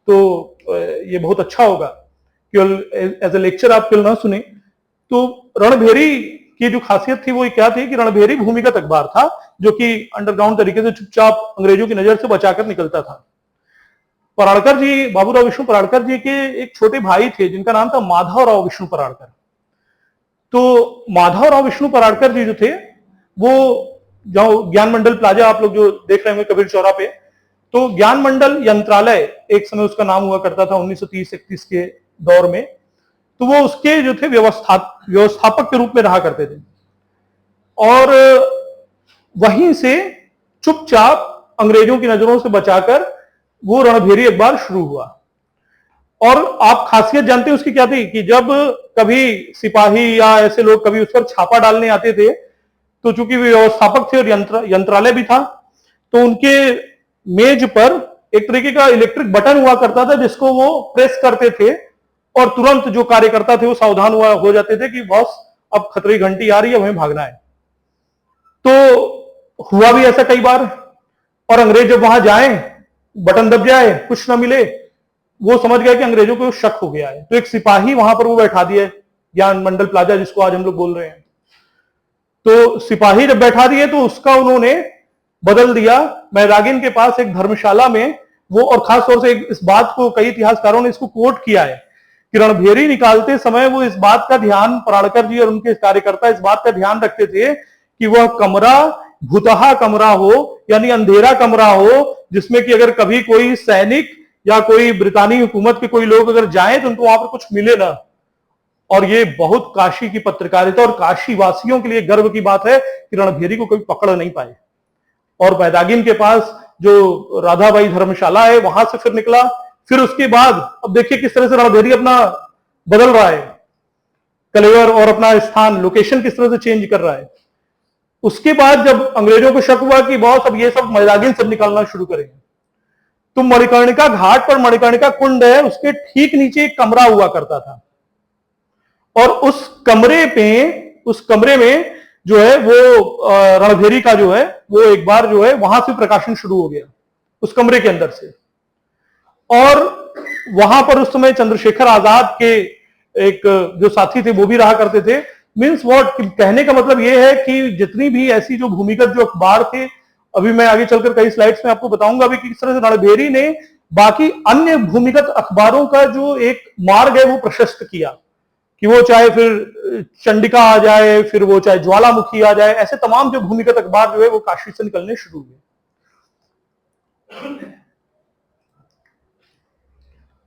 तो ये बहुत अच्छा होगा। केवल एज ए लेक्चर आप केवल ना सुने। तो रणभेरी की जो खासियत थी वो क्या थी कि रणभेरी भूमिगत अखबार था जो कि अंडरग्राउंड तरीके से चुपचाप अंग्रेजों की नजर से बचाकर निकलता था। पराड़कर जी, बाबूराव विष्णु पराड़कर जी के एक छोटे भाई थे जिनका नाम था माधवराव विष्णु पराड़कर। तो माधवराव विष्णु पराड़कर जी जो थे वो जो ज्ञान मंडल प्लाजा आप लोग जो देख रहे होंगे कबीर चौरा पे, तो ज्ञान मंडल यंत्रालय एक समय उसका नाम हुआ करता था 1930-31 के दौर में। तो वो उसके जो थे व्यवस्थापक के रूप में रहा करते थे और वहीं से चुपचाप अंग्रेजों की नजरों से बचाकर वो रणभेरी अखबार शुरू हुआ। और आप खासियत जानते हैं उसकी क्या थी कि जब कभी सिपाही या ऐसे लोग कभी उस पर छापा डालने आते थे तो चूंकि व्यवस्थापक थे और यंत्रालय भी था, तो उनके मेज पर एक तरीके का इलेक्ट्रिक बटन हुआ करता था जिसको वो प्रेस करते थे और तुरंत जो कार्यकर्ता थे वो सावधान हो जाते थे कि बॉस अब खतरे की घंटी आ रही है, हमें भागना है। तो हुआ भी ऐसा कई बार, और अंग्रेज जब वहां जाए, बटन दब जाए, कुछ ना मिले, वो समझ गए कि अंग्रेजों को शक हो गया है, तो एक सिपाही वहां पर वो बैठा दिया, ज्ञान मंडल प्लाजा जिसको आज हम लोग बोल रहे हैं। तो सिपाही जब बैठा दिए तो उसका उन्होंने बदल दिया। मैदागिन के पास एक धर्मशाला में वो, और खास तौर से इस बात को कई इतिहासकारों ने इसको कोट किया है कि रणभेरी निकालते समय वो इस बात का ध्यान, पराड़कर जी और उनके कार्यकर्ता इस बात का ध्यान रखते थे कि वह कमरा भुतहा कमरा हो, यानी अंधेरा कमरा हो, जिसमें कि अगर कभी कोई सैनिक या कोई ब्रितानी हुकूमत के कोई लोग अगर जाएं तो उनको वहां पर कुछ मिले ना। और ये बहुत काशी की पत्रकारिता और काशी वासियों के लिए गर्व की बात है कि रणभेरी को कोई पकड़ नहीं पाए। और बैदागिन के पास जो राधाबाई धर्मशाला है वहां से फिर निकला। फिर उसके बाद अब देखिए किस तरह से रणभेरी अपना बदल रहा है, कलेवर और अपना स्थान लोकेशन किस तरह से चेंज कर रहा है। उसके बाद जब अंग्रेजों को शक हुआ कि बॉस अब ये सब बैदागिन सब निकालना शुरू करेंगे, तो मणिकर्णिका घाट पर मणिकर्णिका कुंड है, उसके ठीक नीचे एक कमरा हुआ करता था। और उस कमरे में जो है वो रणभेरी का जो है वो एक बार जो है वहां से प्रकाशन शुरू हो गया उस कमरे के अंदर से। और वहां पर उस समय चंद्रशेखर आजाद के एक जो साथी थे वो भी रहा करते थे। मीन्स व्हाट, कहने का मतलब ये है कि जितनी भी ऐसी जो भूमिगत जो अखबार थे, अभी मैं आगे चलकर कई स्लाइड्स में आपको बताऊंगा अभी किस तरह से रणभेरी ने बाकी अन्य भूमिगत अखबारों का जो एक मार्ग है वो प्रशस्त किया, कि वो चाहे फिर चंडिका आ जाए, फिर वो चाहे ज्वालामुखी आ जाए, ऐसे तमाम जो भूमिगत अखबार जो है वो काशी से निकलने शुरू हुए।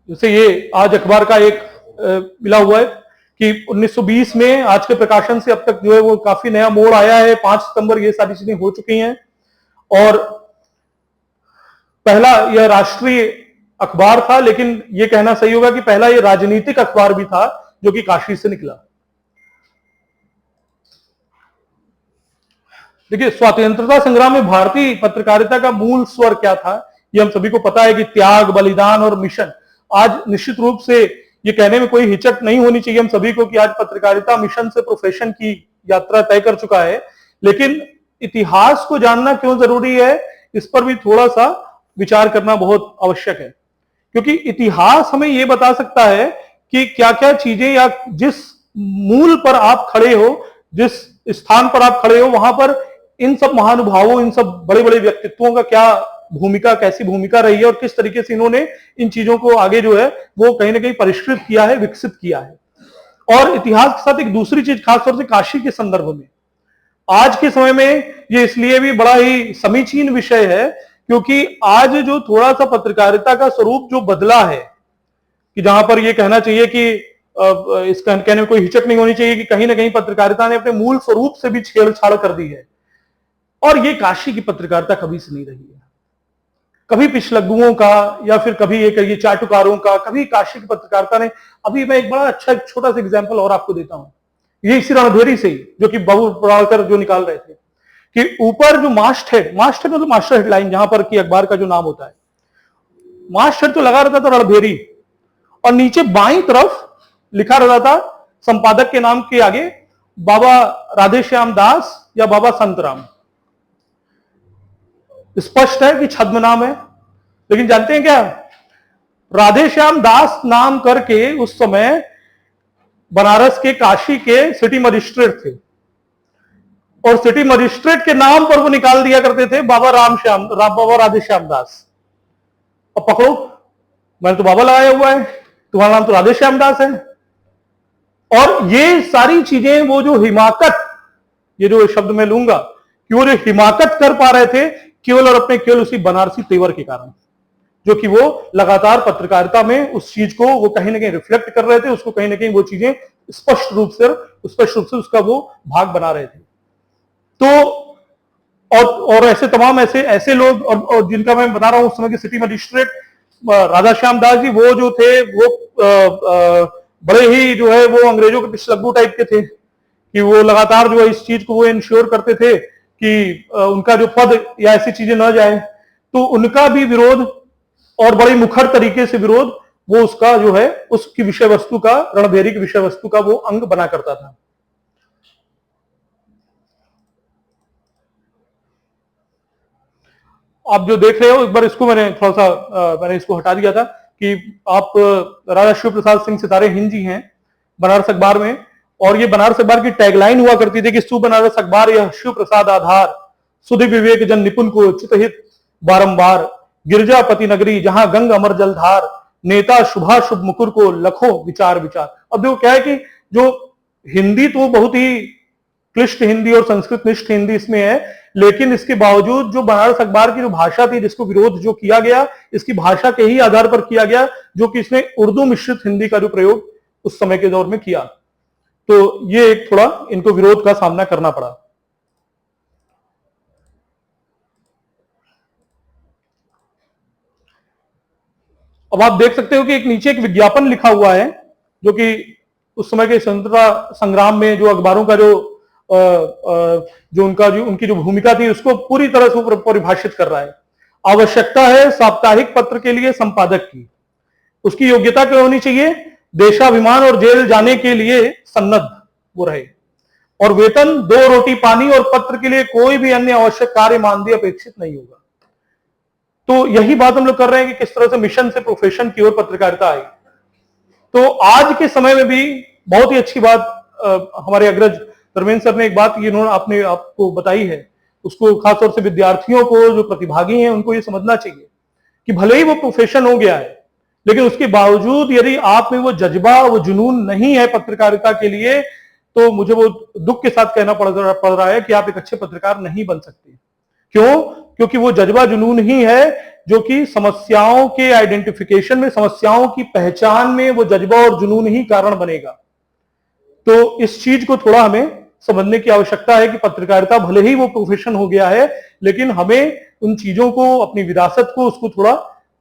जैसे ये आज अखबार का एक मिला हुआ है कि 1920 में आज के प्रकाशन से अब तक जो है वो काफी नया मोड़ आया है। 5 सितंबर ये सारी चीजें हो चुकी हैं। और पहला यह राष्ट्रीय अखबार था, लेकिन यह कहना सही होगा कि पहला यह राजनीतिक अखबार भी था जो कि काशी से निकला। देखिए, स्वतंत्रता संग्राम में भारतीय पत्रकारिता का मूल स्वर क्या था, ये हम सभी को पता है कि त्याग, बलिदान और मिशन। आज निश्चित रूप से ये कहने में कोई हिचक नहीं होनी चाहिए हम सभी को कि आज पत्रकारिता मिशन से प्रोफेशन की यात्रा तय कर चुका है। लेकिन इतिहास को जानना क्यों जरूरी है, इस पर भी थोड़ा सा विचार करना बहुत आवश्यक है। क्योंकि इतिहास हमें यह बता सकता है कि क्या क्या चीजें, या जिस मूल पर आप खड़े हो, जिस स्थान पर आप खड़े हो, वहां पर इन सब महानुभावों, इन सब बड़े बड़े व्यक्तित्वों का क्या भूमिका, कैसी भूमिका रही है और किस तरीके से इन्होंने इन चीजों को आगे जो है वो कहीं ना कहीं परिष्कृत किया है, विकसित किया है। और इतिहास के साथ एक दूसरी चीज, खासतौर से काशी के संदर्भ में आज के समय में ये इसलिए भी बड़ा ही समीचीन विषय है क्योंकि आज जो थोड़ा सा पत्रकारिता का स्वरूप जो बदला है, कि जहां पर ये कहना चाहिए कि इस कहने में कोई हिचक नहीं होनी चाहिए कि कहीं ना कहीं पत्रकारिता ने अपने मूल स्वरूप से भी छेड़छाड़ कर दी है। और ये काशी की पत्रकारिता कभी से नहीं रही है। कभी पिछलग्गुओं का या फिर कभी ये चाटुकारों का, कभी काशी की पत्रकारिता ने। अभी मैं एक बड़ा अच्छा छोटा सा एग्जाम्पल और आपको देता हूं, ये इसी रणभेरी से ही, जो कि बाबू पड़ालकर जो निकाल रहे थे, कि ऊपर जो मास्ट हेड मतलब मास्टर हेडलाइन, जहां पर कि अखबार का जो नाम होता है, मास्ट हेड तो लगा रहता था रणभेरी, और नीचे बाईं तरफ लिखा रहता था संपादक के नाम के आगे बाबा राधेश्याम दास या बाबा संतराम। स्पष्ट है कि छद्म नाम है। लेकिन जानते हैं क्या, राधेश्याम दास नाम करके उस समय बनारस के, काशी के सिटी मजिस्ट्रेट थे, और सिटी मजिस्ट्रेट के नाम पर वो निकाल दिया करते थे बाबा बाबा राधेश्याम दास। अब पकड़ो, मैंने तो बाबा लगाया हुआ है, तुम्हारा नाम तो राधेश्याम दास है। और ये सारी चीजें, वो जो हिमाकत, ये जो शब्द मैं लूंगा, कि वो जो हिमाकत कर पा रहे थे केवल और अपने केवल उसी बनारसी तेवर के कारण, जो कि वो लगातार पत्रकारिता में उस चीज को वो कहीं ना कहीं रिफ्लेक्ट कर रहे थे, उसको कहीं ना कहीं वो चीजें स्पष्ट रूप से उसका वो भाग बना रहे थे। तो और ऐसे तमाम ऐसे लोग, और जिनका मैं बता रहा हूं उस समय के सिटी मजिस्ट्रेट राधाश्याम दास जी, वो जो थे वो बड़े ही जो है वो अंग्रेजों के पिछलग्गू टाइप के थे, कि वो लगातार जो है इस चीज को वो इंश्योर करते थे कि उनका जो पद या ऐसी चीजें न जाए। तो उनका भी विरोध, और बड़े मुखर तरीके से विरोध, वो उसका जो है उसकी विषय वस्तु का, रणभेरी की विषय वस्तु का वो अंग बना करता था। आप जो देख रहे हो, एक बार इसको मैंने थोड़ा सा मैंने इसको हटा दिया था कि आप राजा शिव प्रसाद सिंह सितारे हिंद जी हैं बनारस अखबार में, और ये बनारस अखबार की टैगलाइन हुआ करती थी कि सु बनारस अखबार यह शिव प्रसाद आधार, सुधि विवेक जन निपुण को चितहित बारंबार, गिरजापति नगरी जहां गंग अमर जलधार, नेता शुभाशुभ मुकुर को लखो विचार विचार। अब देखो क्या है कि जो हिंदी तो बहुत ही क्लिष्ट हिंदी और संस्कृत निष्ठ हिंदी इसमें है, लेकिन इसके बावजूद जो बनारस अखबार की जो भाषा थी, जिसको विरोध जो किया गया, इसकी भाषा के ही आधार पर किया गया, जो कि इसने उर्दू मिश्रित हिंदी का जो प्रयोग उस समय के दौर में किया। तो ये एक थोड़ा इनको विरोध का सामना करना पड़ा। अब आप देख सकते हो कि एक नीचे एक विज्ञापन लिखा हुआ है, जो कि उस समय के स्वतंत्रता संग्राम में जो अखबारों का जो उनकी जो भूमिका थी, उसको पूरी तरह से परिभाषित कर रहा है। आवश्यकता है साप्ताहिक पत्र के लिए संपादक की। उसकी योग्यता क्या होनी चाहिए? देशाभिमान और जेल जाने के लिए सन्नद्ध वो रहे, और वेतन 2 रोटी पानी और पत्र के लिए कोई भी अन्य आवश्यक कार्य मानदेय अपेक्षित नहीं होगा। तो यही बात हम लोग कर रहे हैं कि किस तरह से मिशन से प्रोफेशन की ओर पत्रकारिता आई। तो आज के समय में भी बहुत ही अच्छी बात हमारे अग्रज धर्मेंद्र सर ने एक बात इन्होंने आपने आपको बताई है, उसको खासतौर से विद्यार्थियों को, जो प्रतिभागी हैं, उनको ये समझना चाहिए कि भले ही वो प्रोफेशन हो गया है, लेकिन उसके बावजूद यदि आप में वो जज्बा, वो जुनून नहीं है पत्रकारिता के लिए, तो मुझे वो दुख के साथ कहना पड़ रहा है कि आप एक अच्छे पत्रकार नहीं बन सकते। क्यों? क्योंकि वो जज्बा जुनून ही है जो कि समस्याओं के आइडेंटिफिकेशन में, समस्याओं की पहचान में वो जज्बा और जुनून ही कारण बनेगा। तो इस चीज को थोड़ा हमें समझने की आवश्यकता है कि पत्रकारिता भले ही वो प्रोफेशन हो गया है, लेकिन हमें उन चीजों को, अपनी विरासत को, उसको थोड़ा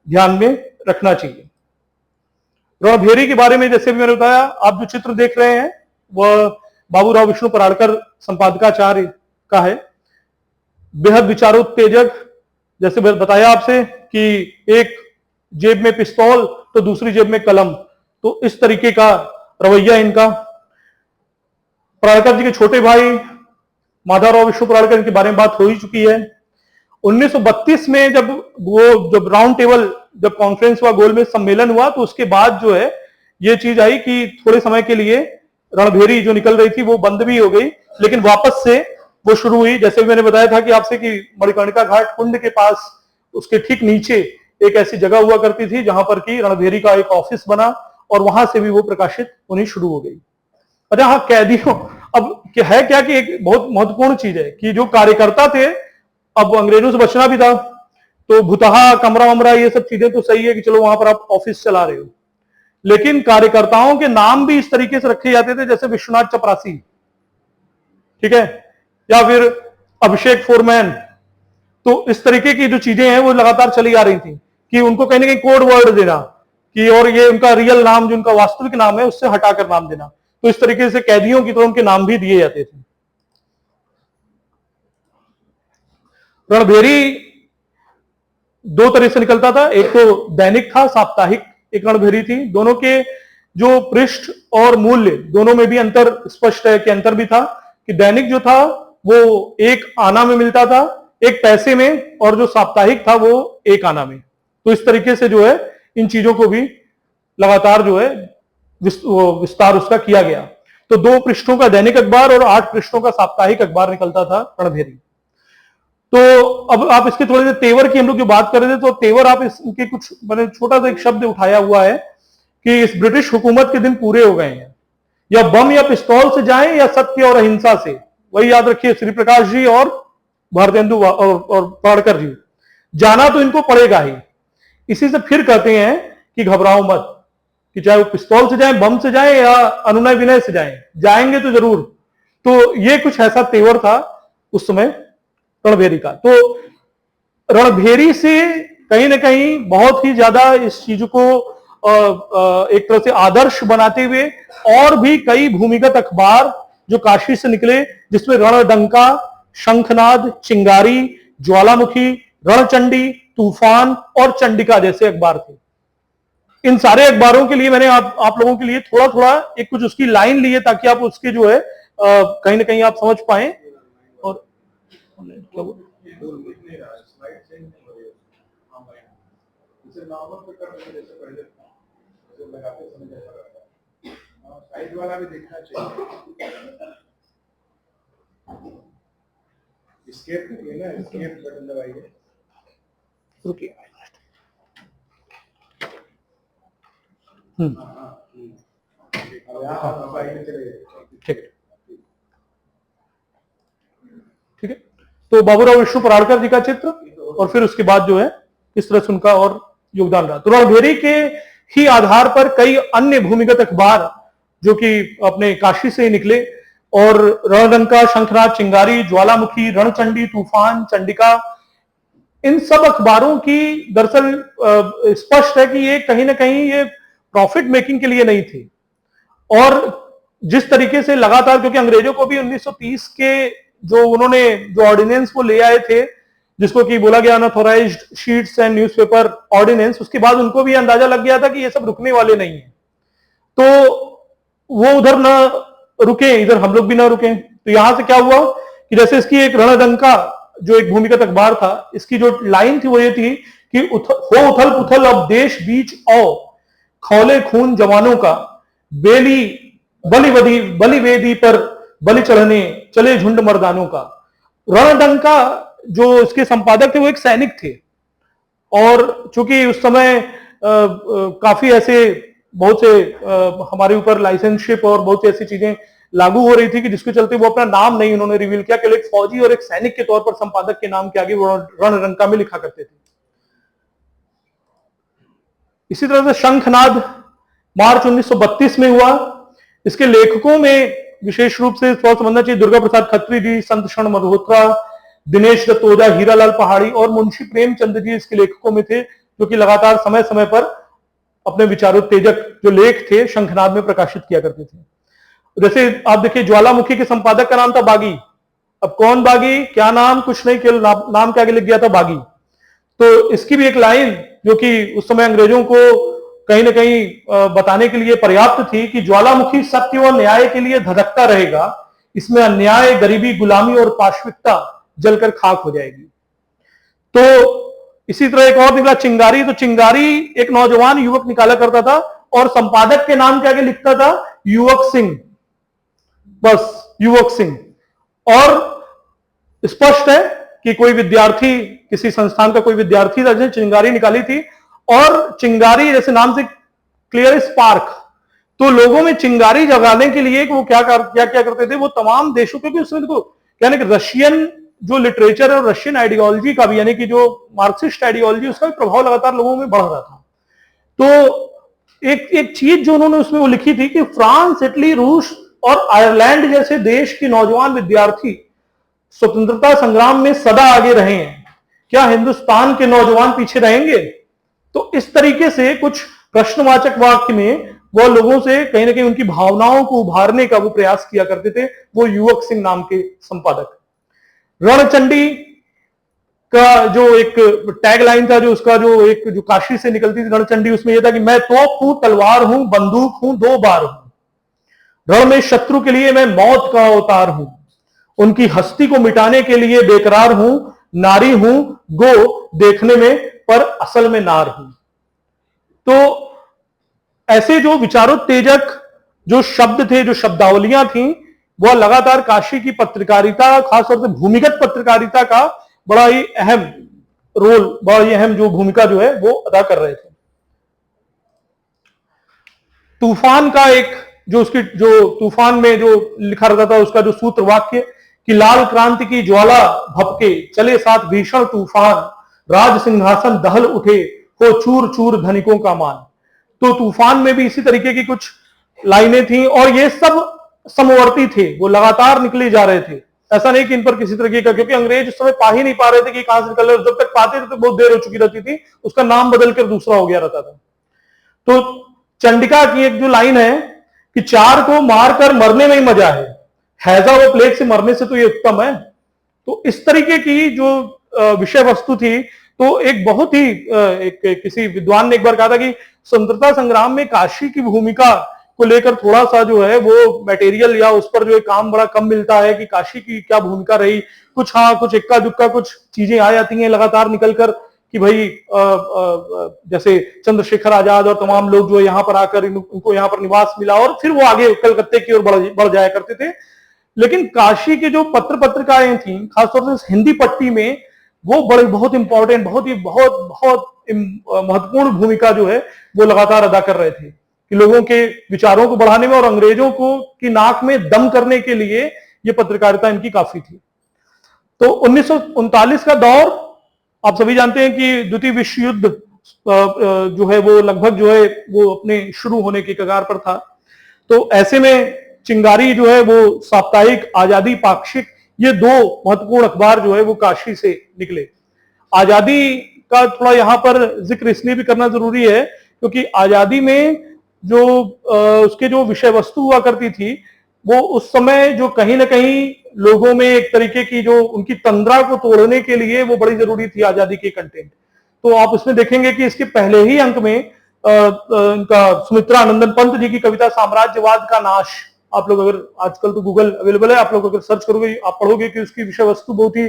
ध्यान में रखना चाहिए। रणभेरी के बारे में जैसे भी मैंने बताया, आप जो चित्र देख रहे हैं वह बाबूराव विष्णु पराड़कर संपादकाचार्य का है। बेहद विचारोत्तेजक, जैसे बताया आपसे कि एक जेब में पिस्तौल तो दूसरी जेब में कलम, तो इस तरीके का रवैया इनका। पराड़कर जी के छोटे भाई माधवराव विष्णु पराड़कर, इनके बारे में बात हो ही चुकी है। 1932 में जब राउंड टेबल, जब कॉन्फ्रेंस हुआ, गोलमेज सम्मेलन हुआ, तो उसके बाद जो है ये चीज आई कि थोड़े समय के लिए रणभेरी जो निकल रही थी वो बंद भी हो गई, लेकिन वापस से वो शुरू हुई। जैसे मैंने बताया था कि आपसे कि मणिकर्णिका घाट कुंड के पास, उसके ठीक नीचे एक ऐसी जगह हुआ करती थी जहां पर कि रणभेरी का एक ऑफिस बना, और वहां से भी वो प्रकाशित होनी शुरू हो गई। अच्छा हाँ, कैदियों, अब है क्या कि एक बहुत महत्वपूर्ण चीज है कि जो कार्यकर्ता थे, अब अंग्रेजों से बचना भी था, तो भुतहा, कमरा वमरा, ये सब चीजें तो सही है कि चलो वहां पर आप ऑफिस चला रहे हो, लेकिन कार्यकर्ताओं के नाम भी इस तरीके से रखे जाते थे जैसे विश्वनाथ चपरासी, ठीक है, या फिर अभिषेक फोरमैन। तो इस तरीके की जो चीजें हैं वो लगातार चली आ रही थी कि उनको कहीं ना कहीं कोड वर्ड देना, कि और ये उनका रियल नाम, जो उनका वास्तविक नाम है, उससे हटाकर नाम देना। तो इस तरीके से कैदियों की तरह उनके नाम भी दिए जाते थे। रणभेरी दो तरह से निकलता था, एक तो दैनिक था, साप्ताहिक एक रणभेरी थी। दोनों के जो पृष्ठ और मूल्य, दोनों में भी अंतर स्पष्ट है कि अंतर भी था कि दैनिक जो था वो 1 आना में मिलता था, 1 पैसे में, और जो साप्ताहिक था वो 1 आना में। तो इस तरीके से जो है इन चीजों को भी लगातार जो है विस्तार उसका किया गया। तो 2 पृष्ठों का दैनिक अखबार और 8 पृष्ठों का साप्ताहिक अखबार निकलता था रणभेरी। तो अब आप इसके थोड़े से तेवर की हम लोग जो बात कर रहे थे, तो तेवर आप इसके कुछ, मैंने छोटा सा एक शब्द उठाया हुआ है कि इस ब्रिटिश हुकूमत के दिन पूरे हो गए हैं, या बम या पिस्तौल से जाएं या सत्य और अहिंसा से। वही याद रखिए, श्री प्रकाश जी और भारतेंदु और पराड़कर जी, जाना तो इनको पड़ेगा ही। इसी से फिर कहते हैं कि घबराओ मत, कि चाहे वो पिस्तौल से जाएं, बम से जाएं या अनुनय विनय से जाएं, जाएंगे तो जरूर। तो ये कुछ ऐसा तेवर था उस समय रणभेरी का। तो रणभेरी से कहीं ना कहीं बहुत ही ज्यादा इस चीज को एक तरह से आदर्श बनाते हुए और भी कई भूमिगत अखबार जो काशी से निकले, जिसमें रणडंका, शंखनाद, चिंगारी, ज्वालामुखी, रणचंडी, तूफान और चंडिका जैसे अखबार थे। इन सारे अखबारों के लिए मैंने आप लोगों के लिए थोड़ा थोड़ा एक कुछ उसकी लाइन ली है, ताकि आप उसके जो है कहीं ना कहीं आप समझ पाए। और साइड वाला भी देखना चाहिए। एस्केप करिए ना, एस्केप बटन दबाइए। रुकिए। ठीक है, ठीक है। तो बाबूराव विष्णु पराड़कर जी का चित्र, और फिर उसके बाद जो है किस तरह से उनका और योगदान रहा। तो रणभेरी के ही आधार पर कई अन्य भूमिगत अखबार जो कि अपने काशी से ही निकले, और रणडंका, शंखनाद, चिंगारी, ज्वालामुखी, रणचंडी, तूफान, चंडिका, इन सब अखबारों की दरअसल स्पष्ट है कि ये कहीं ना कहीं ये प्रॉफिट मेकिंग के लिए नहीं थी। और जिस तरीके से लगातार, क्योंकि अंग्रेजों को भी 1930 के जो उन्होंने जो ऑर्डिनेंस वो ले आए थे, जिसको कि बोला गया unauthorized sheets and newspaper ordinance, उसके बाद उनको भी अंदाजा लग गया था कि ये सब रुकने वाले नहीं है, तो वो उधर ना रुके, इधर हम लोग भी ना रुके। तो यहां से क्या हुआ कि जैसे इसकी एक रणडंका जो एक भूमिगत अखबार था, इसकी जो लाइन थी वो ये थी कि हो उथल पुथल अब देश बीच आओ, खौले खून जवानों का, बलि वेदी पर बलि चढ़ने चले झुंड मर्दानों का। रणडंका जो इसके संपादक थे वो एक सैनिक थे, और चूंकि उस समय काफी ऐसे बहुत से हमारे ऊपर लाइसेंसशिप और बहुत सी ऐसी चीजें लागू हो रही थी कि जिसके चलते वो अपना नाम नहीं उन्होंने रिवील किया, केवल एक फौजी और एक सैनिक के तौर पर संपादक के नाम के आगे वो रणडंका में लिखा करते थे। इसी तरह से शंखनाद मार्च 1932 में हुआ। इसके लेखकों में विशेष रूप से थोड़ा समझना चाहिए दुर्गा प्रसाद खत्री जी, संत क्षण मल्होत्रा, दिनेश दत्त ओझा, हीरालाल पहाड़ी और मुंशी प्रेमचंद जी इसके लेखकों में थे, जो कि लगातार समय समय पर अपने विचारोत्तेजक जो लेख थे शंखनाद में प्रकाशित किया करते थे। जैसे आप देखिए, ज्वालामुखी के संपादक का नाम था बागी। अब कौन बागी, क्या नाम, कुछ नहीं, केवल नाम के आगे लिख गया था बागी। तो इसकी भी एक लाइन जो कि उस समय अंग्रेजों को कहीं ना कहीं बताने के लिए पर्याप्त थी कि ज्वालामुखी सत्य और न्याय के लिए धधकता रहेगा, इसमें अन्याय, गरीबी, गुलामी और पाशविकता जलकर खाक हो जाएगी। तो इसी तरह एक और निकला चिंगारी। तो चिंगारी एक नौजवान युवक निकाला करता था और संपादक के नाम के आगे लिखता था युवक सिंह, बस युवक सिंह। और स्पष्ट है कि कोई विद्यार्थी, किसी संस्थान का कोई विद्यार्थी था जिसने चिंगारी निकाली थी, और चिंगारी जैसे नाम से क्लियर स्पार्क, तो लोगों में चिंगारी जगाने के लिए वो क्या करते थे, वो तमाम देशों के भी उसमें देखो यानी कि रशियन जो लिटरेचर और रशियन आइडियोलॉजी का भी, यानी कि जो मार्क्सिस्ट आइडियोलॉजी, उसका भी प्रभाव लगातार लोगों में बढ़ रहा था। तो एक चीज जो उन्होंने उसमें वो लिखी थी कि फ्रांस, इटली, रूस और आयरलैंड जैसे देश के नौजवान विद्यार्थी स्वतंत्रता संग्राम में सदा आगे रहे हैं, क्या हिंदुस्तान के नौजवान पीछे रहेंगे? तो इस तरीके से कुछ प्रश्नवाचक वाक्य में वो लोगों से कहीं ना कहीं उनकी भावनाओं को उभारने का वो प्रयास किया करते थे, वो युवक सिंह नाम के संपादक। रणचंडी का जो एक टैग लाइन था, जो उसका जो काशी से निकलती थी रणचंडी, उसमें यह था कि मैं तोप हूं, तलवार हूं, बंदूक हूं, 2 बार हूं, रण में शत्रु के लिए मैं मौत का अवतार हूं, उनकी हस्ती को मिटाने के लिए बेकरार हूं, नारी हूं गो देखने में पर असल में नार हूं। तो ऐसे जो विचारोत्तेजक जो शब्द थे, जो शब्दावलियां थी, वह लगातार काशी की पत्रकारिता, खासतौर से भूमिगत पत्रकारिता का बड़ा ही अहम रोल, बड़ा ही अहम जो भूमिका जो है वो अदा कर रहे थे। तूफान का एक जो तूफान में जो लिखा रहता था, उसका जो सूत्र वाक्य कि लाल क्रांति की ज्वाला भपके, चले साथ भीषण तूफान, राज सिंहासन दहल उठे, हो चूर चूर धनिकों का मान। तो तूफान में भी इसी तरीके की कुछ लाइनें थी, और ये सब समवर्ती थे, वो लगातार निकले जा रहे थे। ऐसा नहीं कि इन पर किसी तरीके का, क्योंकि अंग्रेज उस समय पा ही नहीं पा रहे थे कि कहां से निकल रहे, जब तक पाते थे तो बहुत देर हो चुकी रहती थी, उसका नाम बदलकर दूसरा हो गया रहता था। तो चंडिका की एक जो लाइन है कि 4 को मारकर मरने में ही मजा हैजा व प्लेग से मरने से तो ये उत्तम है। तो इस तरीके की जो विषय वस्तु थी, तो एक बहुत ही किसी विद्वान ने एक बार कहा था कि स्वतंत्रता संग्राम में काशी की भूमिका को लेकर थोड़ा सा जो है वो मटेरियल या उस पर जो है काम बड़ा कम मिलता है कि काशी की क्या भूमिका रही। कुछ कुछ इक्का दुक्का कुछ चीजें आ जाती हैं लगातार निकलकर कि भाई जैसे चंद्रशेखर आजाद और तमाम लोग जो यहाँ पर आकर उनको यहाँ पर निवास मिला और फिर वो आगे कलकत्ते की ओर बढ़ जाया करते थे। लेकिन काशी के जो पत्रिकाएं थी, खासतौर से हिंदी पट्टी में, वो बहुत इंपॉर्टेंट, बहुत महत्वपूर्ण भूमिका जो है वो लगातार अदा कर रहे थे कि लोगों के विचारों को बढ़ाने में और अंग्रेजों को की नाक में दम करने के लिए ये पत्रकारिता इनकी काफी थी। तो 1939 का दौर आप सभी जानते हैं कि द्वितीय विश्व युद्ध जो है वो लगभग जो है वो अपने शुरू होने की कगार पर था। तो ऐसे में चिंगारी जो है वो साप्ताहिक, आजादी पाक्षिक, ये दो महत्वपूर्ण अखबार जो है वो काशी से निकले। आजादी का थोड़ा यहां पर जिक्र इसलिए भी करना जरूरी है क्योंकि आजादी में जो उसके जो विषय वस्तु हुआ करती थी वो उस समय जो कहीं ना कहीं लोगों में एक तरीके की जो उनकी तंद्रा को तोड़ने के लिए वो बड़ी जरूरी थी आजादी के कंटेंट। तो आप उसमें देखेंगे कि इसके पहले ही अंक में इनका सुमित्रा आनंदन पंत जी की कविता साम्राज्यवाद का नाश, आप लोग अगर आजकल तो गूगल अवेलेबल है, आप लोग अगर सर्च करोगे आप पढ़ोगे कि उसकी विषय वस्तु बहुत ही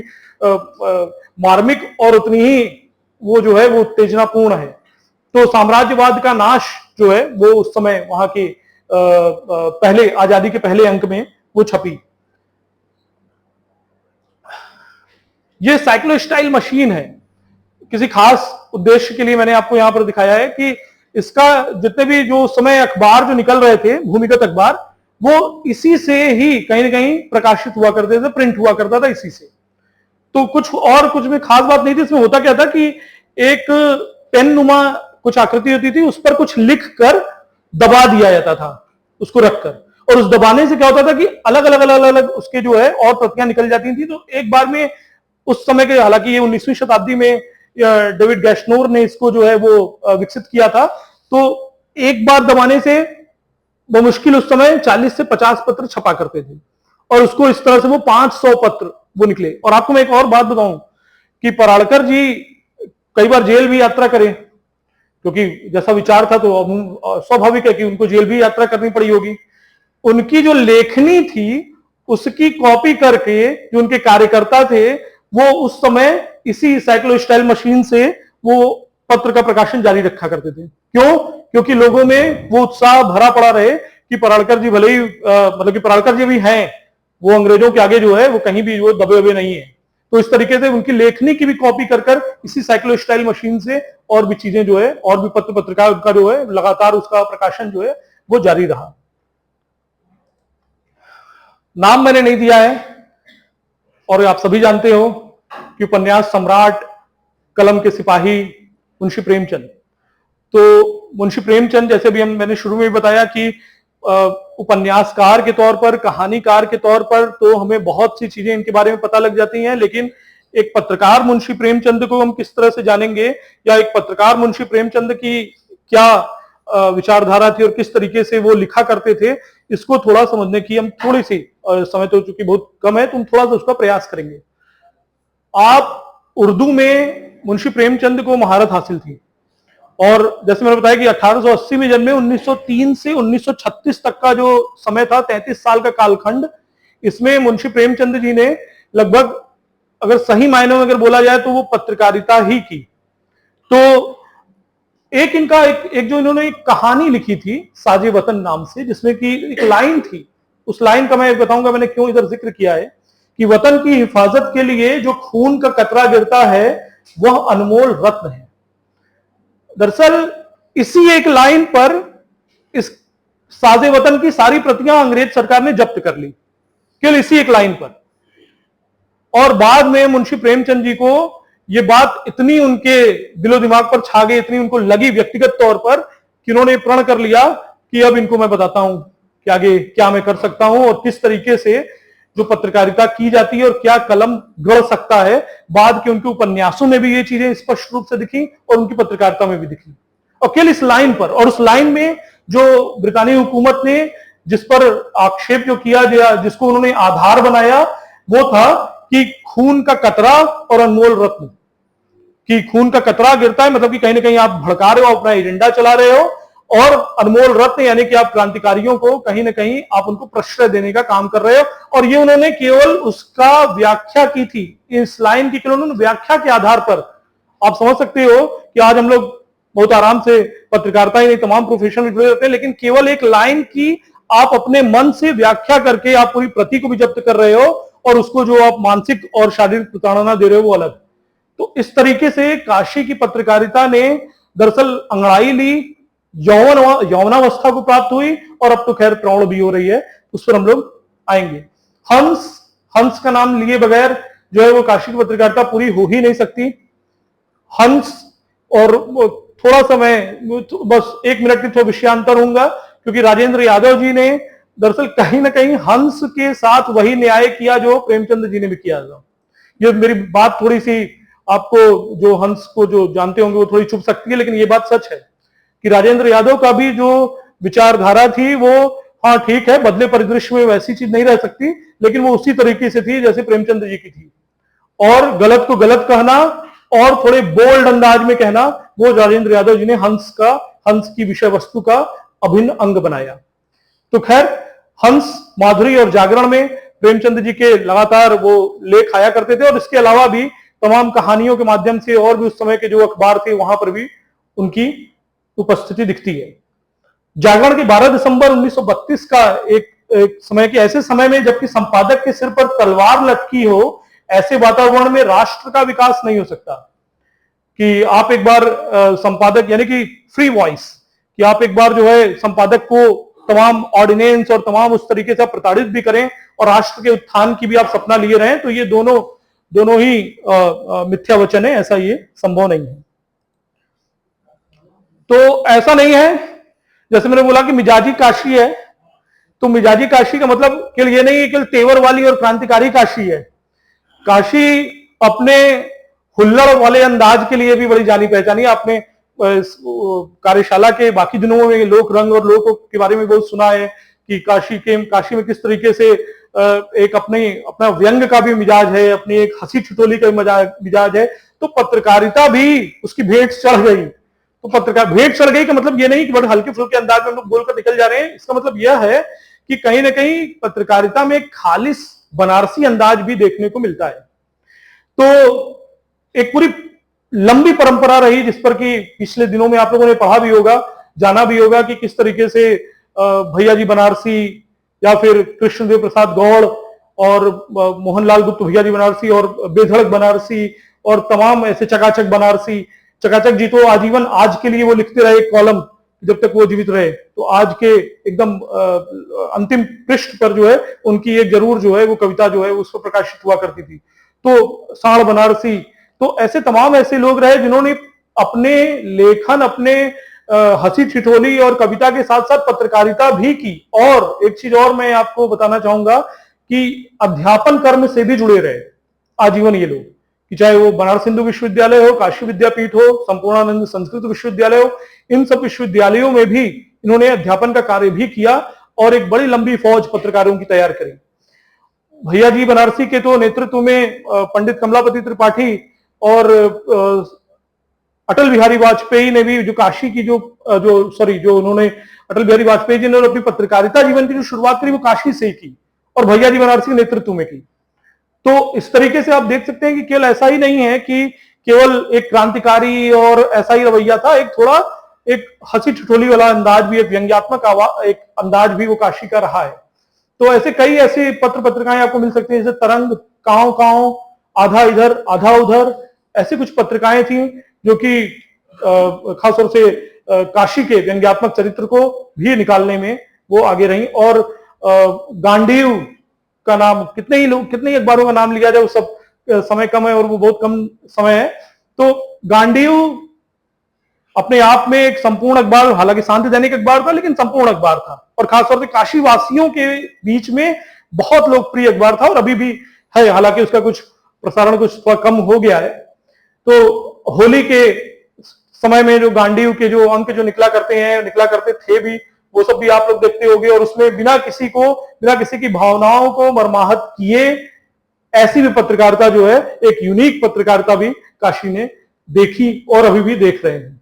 मार्मिक और उतनी ही वो जो है वो उत्तेजनापूर्ण है। तो साम्राज्यवाद का नाश जो है वो उस समय वहां के पहले आजादी के पहले अंक में वो छपी। ये साइक्लोस्टाइल मशीन है, किसी खास उद्देश्य के लिए मैंने आपको यहां पर दिखाया है कि इसका जितने भी जो समय अखबार जो निकल रहे थे, भूमिगत अखबार, वो इसी से ही कहीं ना कहीं प्रकाशित हुआ करते थे, प्रिंट हुआ करता था इसी से। तो कुछ में खास बात नहीं थी। इसमें होता क्या था कि एक पेन नुमा कुछ आकृति होती थी, उस पर कुछ लिख कर दबा दिया जाता था उसको रखकर, और उस दबाने से क्या होता था कि अलग अलग उसके जो है और प्रतियां निकल जाती थी। तो एक बार में उस समय के, हालांकि ये 19वीं शताब्दी में डेविड गैशनोर ने इसको जो है वो विकसित किया था, तो एक बार दबाने से बमुश्किल उस समय 40 से 50 पत्र छपा करते थे, और उसको इस तरह से वो 500 पत्र वो निकले। और आपको मैं एक और बात बताऊं कि पराड़कर जी कई बार जेल भी यात्रा करें, क्योंकि जैसा विचार था तो स्वाभाविक है कि उनको जेल भी यात्रा करनी पड़ी होगी। उनकी जो लेखनी थी उसकी कॉपी करके जो उनके कार्यकर्ता थे वो उस समय इसी साइक्लोस्टाइल मशीन से वो पत्र का प्रकाशन जारी रखा करते थे। क्यों? क्योंकि लोगों में वो उत्साह भरा पड़ा रहे कि पराड़कर जी भले ही मतलब कि पराड़कर जी भी हैं, वो अंग्रेजों के आगे जो है वो कहीं भी वो दबे हुए नहीं है। तो इस तरीके से उनकी लेखनी की भी कॉपी कर इसी साइक्लोस्टाइल मशीन से और भी चीजें जो है, और भी पत्र पत्रिका उनका जो है लगातार उसका प्रकाशन जो है वो जारी रहा। नाम मैंने नहीं दिया है और आप सभी जानते हो कि उपन्यास सम्राट, कलम के सिपाही मुंशी प्रेमचंद। तो मुंशी प्रेमचंद, जैसे भी मैंने शुरू में बताया कि उपन्यासकार के तौर पर, कहानीकार के तौर पर तो हमें बहुत सी चीजें इनके बारे में पता लग जाती हैं, लेकिन एक पत्रकार मुंशी प्रेमचंद को हम किस तरह से जानेंगे, या एक पत्रकार मुंशी प्रेमचंद की क्या विचारधारा थी और किस तरीके से वो लिखा करते थे, इसको थोड़ा समझने की हम थोड़ी सी, समय तो चूंकि बहुत कम है, तुम थोड़ा सा उसका प्रयास करेंगे। आप उर्दू में मुंशी प्रेमचंद को महारत हासिल थी, और जैसे मैंने बताया कि 1880 में जन्मे, 1903 से 1936 तक का जो समय था, 33 साल का कालखंड, इसमें मुंशी प्रेमचंद जी ने लगभग, अगर सही मायनों में अगर बोला जाए तो वो पत्रकारिता ही की। तो एक इनका एक जो इन्होंने एक कहानी लिखी थी साजे वतन नाम से, जिसमें कि एक लाइन थी, उस लाइन का मैं बताऊंगा मैंने क्यों इधर जिक्र किया है, कि वतन की हिफाजत के लिए जो खून का कतरा गिरता है वह अनमोल रत्न है। दरअसल इसी एक लाइन पर इस साजे वतन की सारी प्रतियां अंग्रेज सरकार ने जब्त कर ली, केवल इसी एक लाइन पर। और बाद में मुंशी प्रेमचंद जी को यह बात इतनी उनके दिलो दिमाग पर छा गई, इतनी उनको लगी व्यक्तिगत तौर पर, कि उन्होंने प्रण कर लिया कि अब इनको मैं बताता हूं कि आगे क्या मैं कर सकता हूं और किस तरीके से जो पत्रकारिता की जाती है और क्या कलम गढ़ सकता है। बाद के उनके उपन्यासों में भी ये चीजें स्पष्ट रूप से दिखी और उनकी पत्रकारिता में भी दिखी, और केवल इस लाइन पर। और उस लाइन में जो ब्रिटानी हुकूमत ने जिस पर आक्षेप जो किया गया, जिसको उन्होंने आधार बनाया, वो था कि खून का कतरा और अनमोल रत्न, कि खून का कतरा गिरता है मतलब कि कहीं ना कहीं आप भड़का रहे हो, अपना एजेंडा चला रहे हो, और अनमोल रत्न यानी कि आप क्रांतिकारियों को कहीं ना कहीं आप उनको प्रश्रय देने का काम कर रहे हो। और ये उन्होंने केवल उसका व्याख्या की थी, इस लाइन की केवल उन्होंने व्याख्या के आधार पर। आप समझ सकते हो कि आज हम लोग बहुत आराम से पत्रकारिता ही नहीं, तमाम प्रोफेशन में जुड़े रहते हैं, लेकिन केवल एक लाइन की आप अपने मन से व्याख्या करके आप पूरी प्रति को भी जब्त कर रहे हो, और उसको जो आप मानसिक और शारीरिक प्रताड़ना दे रहे हो वो अलग। तो इस तरीके से काशी की पत्रकारिता ने दरअसल अंगड़ाई ली, यौवनावस्था को प्राप्त हुई, और अब तो खैर प्रौढ़ भी हो रही है, उस पर हम लोग आएंगे। हंस का नाम लिए बगैर जो है वो काशी की पत्रकारिता पूरी हो ही नहीं सकती। हंस और थोड़ा समय, बस 1 मिनट की थोड़ा विषयांतर होगा, क्योंकि राजेंद्र यादव जी ने दरअसल कहीं ना कहीं हंस के साथ वही न्याय किया जो प्रेमचंद जी ने भी किया था। ये मेरी बात थोड़ी सी आपको, जो हंस को जो जानते होंगे वो थोड़ी चुभ सकती है, लेकिन ये बात सच है कि राजेंद्र यादव का भी जो विचारधारा थी वो, हाँ ठीक है, बदले परिदृश्य में वैसी चीज नहीं रह सकती, लेकिन वो उसी तरीके से थी जैसे प्रेमचंद जी की थी। और गलत को गलत कहना और थोड़े बोल्ड अंदाज में कहना, वो राजेंद्र यादव जी ने हंस की विषय वस्तु का अभिन्न अंग बनाया। तो खैर, हंस, माधुरी और जागरण में प्रेमचंद जी के लगातार वो लेख आया करते थे, और इसके अलावा भी तमाम कहानियों के माध्यम से और भी उस समय के जो अखबार थे वहां पर भी उनकी उपस्थिति दिखती है। जागरण के 12 दिसंबर 1932 का एक समय के ऐसे समय में जबकि संपादक के सिर पर तलवार लटकी हो, ऐसे वातावरण में राष्ट्र का विकास नहीं हो सकता। कि आप एक बार संपादक, यानी कि फ्री वॉइस, कि आप एक बार जो है संपादक को तमाम ऑर्डिनेंस और तमाम उस तरीके से प्रताड़ित भी करें और राष्ट्र के उत्थान की भी आप सपना लिए रहें, तो ये दोनों ही मिथ्या वचन है, ऐसा ये संभव नहीं है। तो ऐसा नहीं है, जैसे मैंने बोला कि मिजाजी काशी है, तो मिजाजी काशी का मतलब केवल ये नहीं है केवल तेवर वाली और क्रांतिकारी काशी है। काशी अपने हुल्लड़ वाले अंदाज के लिए भी बड़ी जानी पहचानी है। आपने कार्यशाला के बाकी दिनों में लोक रंग और लोक के बारे में बहुत सुना है कि काशी में किस तरीके से एक अपना व्यंग का भी मिजाज है, अपनी एक हंसी ठिठोली का मिजाज है। तो पत्रकारिता भी उसकी भेंट चढ़ गई। तो पत्रकार भेंट चढ़ गई का मतलब ये नहीं कि बड़े हल्के फुल्के अंदाज में हम लोग बोलकर निकल जा रहे हैं। इसका मतलब यह है कि कहीं ना कहीं पत्रकारिता में खालिस बनारसी अंदाज भी देखने को मिलता है। तो एक पूरी लंबी परंपरा रही जिस पर कि पिछले दिनों में आप लोगों ने पढ़ा भी होगा, जाना भी होगा कि किस तरीके से भैया जी बनारसी या फिर कृष्णदेव प्रसाद गौड़ और मोहनलाल गुप्त भैया जी बनारसी और बेधड़क बनारसी और तमाम ऐसे चकाचक बनारसी, चकाचक जी तो आजीवन आज के लिए वो लिखते रहे कॉलम जब तक वो जीवित रहे। तो आज के एकदम अंतिम पृष्ठ पर जो है उनकी एक जरूर जो है वो कविता जो है उस पर प्रकाशित हुआ करती थी। तो साढ़ बनारसी, तो ऐसे तमाम ऐसे लोग रहे जिन्होंने अपने लेखन, अपने हंसी ठिठोली और कविता के साथ साथ पत्रकारिता भी की। और एक चीज और मैं आपको बताना चाहूंगा कि अध्यापन कर्म से भी जुड़े रहे आजीवन ये लोग, कि चाहे वो बनारस हिंदू विश्वविद्यालय हो, काशी विद्यापीठ हो, संपूर्णानंद संस्कृत विश्वविद्यालय हो, इन सब विश्वविद्यालयों में भी इन्होंने अध्यापन का कार्य भी किया और एक बड़ी लंबी फौज पत्रकारों की तैयार करी। भैया जी बनारसी के तो नेतृत्व में पंडित कमलापति त्रिपाठी और अटल बिहारी वाजपेयी ने भी जो काशी की जो उन्होंने अटल बिहारी वाजपेयी जी ने अपनी पत्रकारिता जीवन की जो शुरुआत करी वो काशी से ही की और भैया जी बनारसी के नेतृत्व में की। तो इस तरीके से आप देख सकते हैं कि केवल ऐसा ही नहीं है कि केवल एक क्रांतिकारी और ऐसा ही रवैया था, एक थोड़ा एक हंसी ठिठोली वाला अंदाज भी, एक व्यंग्यात्मक एक अंदाज भी वो काशी का रहा है। तो ऐसे कई ऐसे पत्रिकाएं आपको मिल सकती हैं, जैसे तरंग, कांव कांव, आधा इधर आधा उधर, ऐसी कुछ पत्रिकाएं थी जो कि खासतौर से काशी के व्यंग्यात्मक चरित्र को भी निकालने में वो आगे रही। और गांडीव का नाम, कितने अखबारों का नाम लिया जाए, वो सब समय कम है और वो बहुत कम समय है। तो गांडीव अपने आप में एक संपूर्ण अखबार, हालांकि शांति दैनिक अखबार था लेकिन संपूर्ण अखबार था और खासतौर से काशी वासियों के बीच में बहुत लोकप्रिय अखबार था और अभी भी है, हालांकि उसका कुछ प्रसारण कुछ थोड़ा कम हो गया है। तो होली के समय में जो गांडीव के जो अंक जो निकला करते थे भी, वो सब भी आप लोग देखते होंगे और उसमें बिना किसी की भावनाओं को मर्माहत किए ऐसी भी पत्रकारिता जो है, एक यूनिक पत्रकारिता भी काशी ने देखी और अभी भी देख रहे हैं।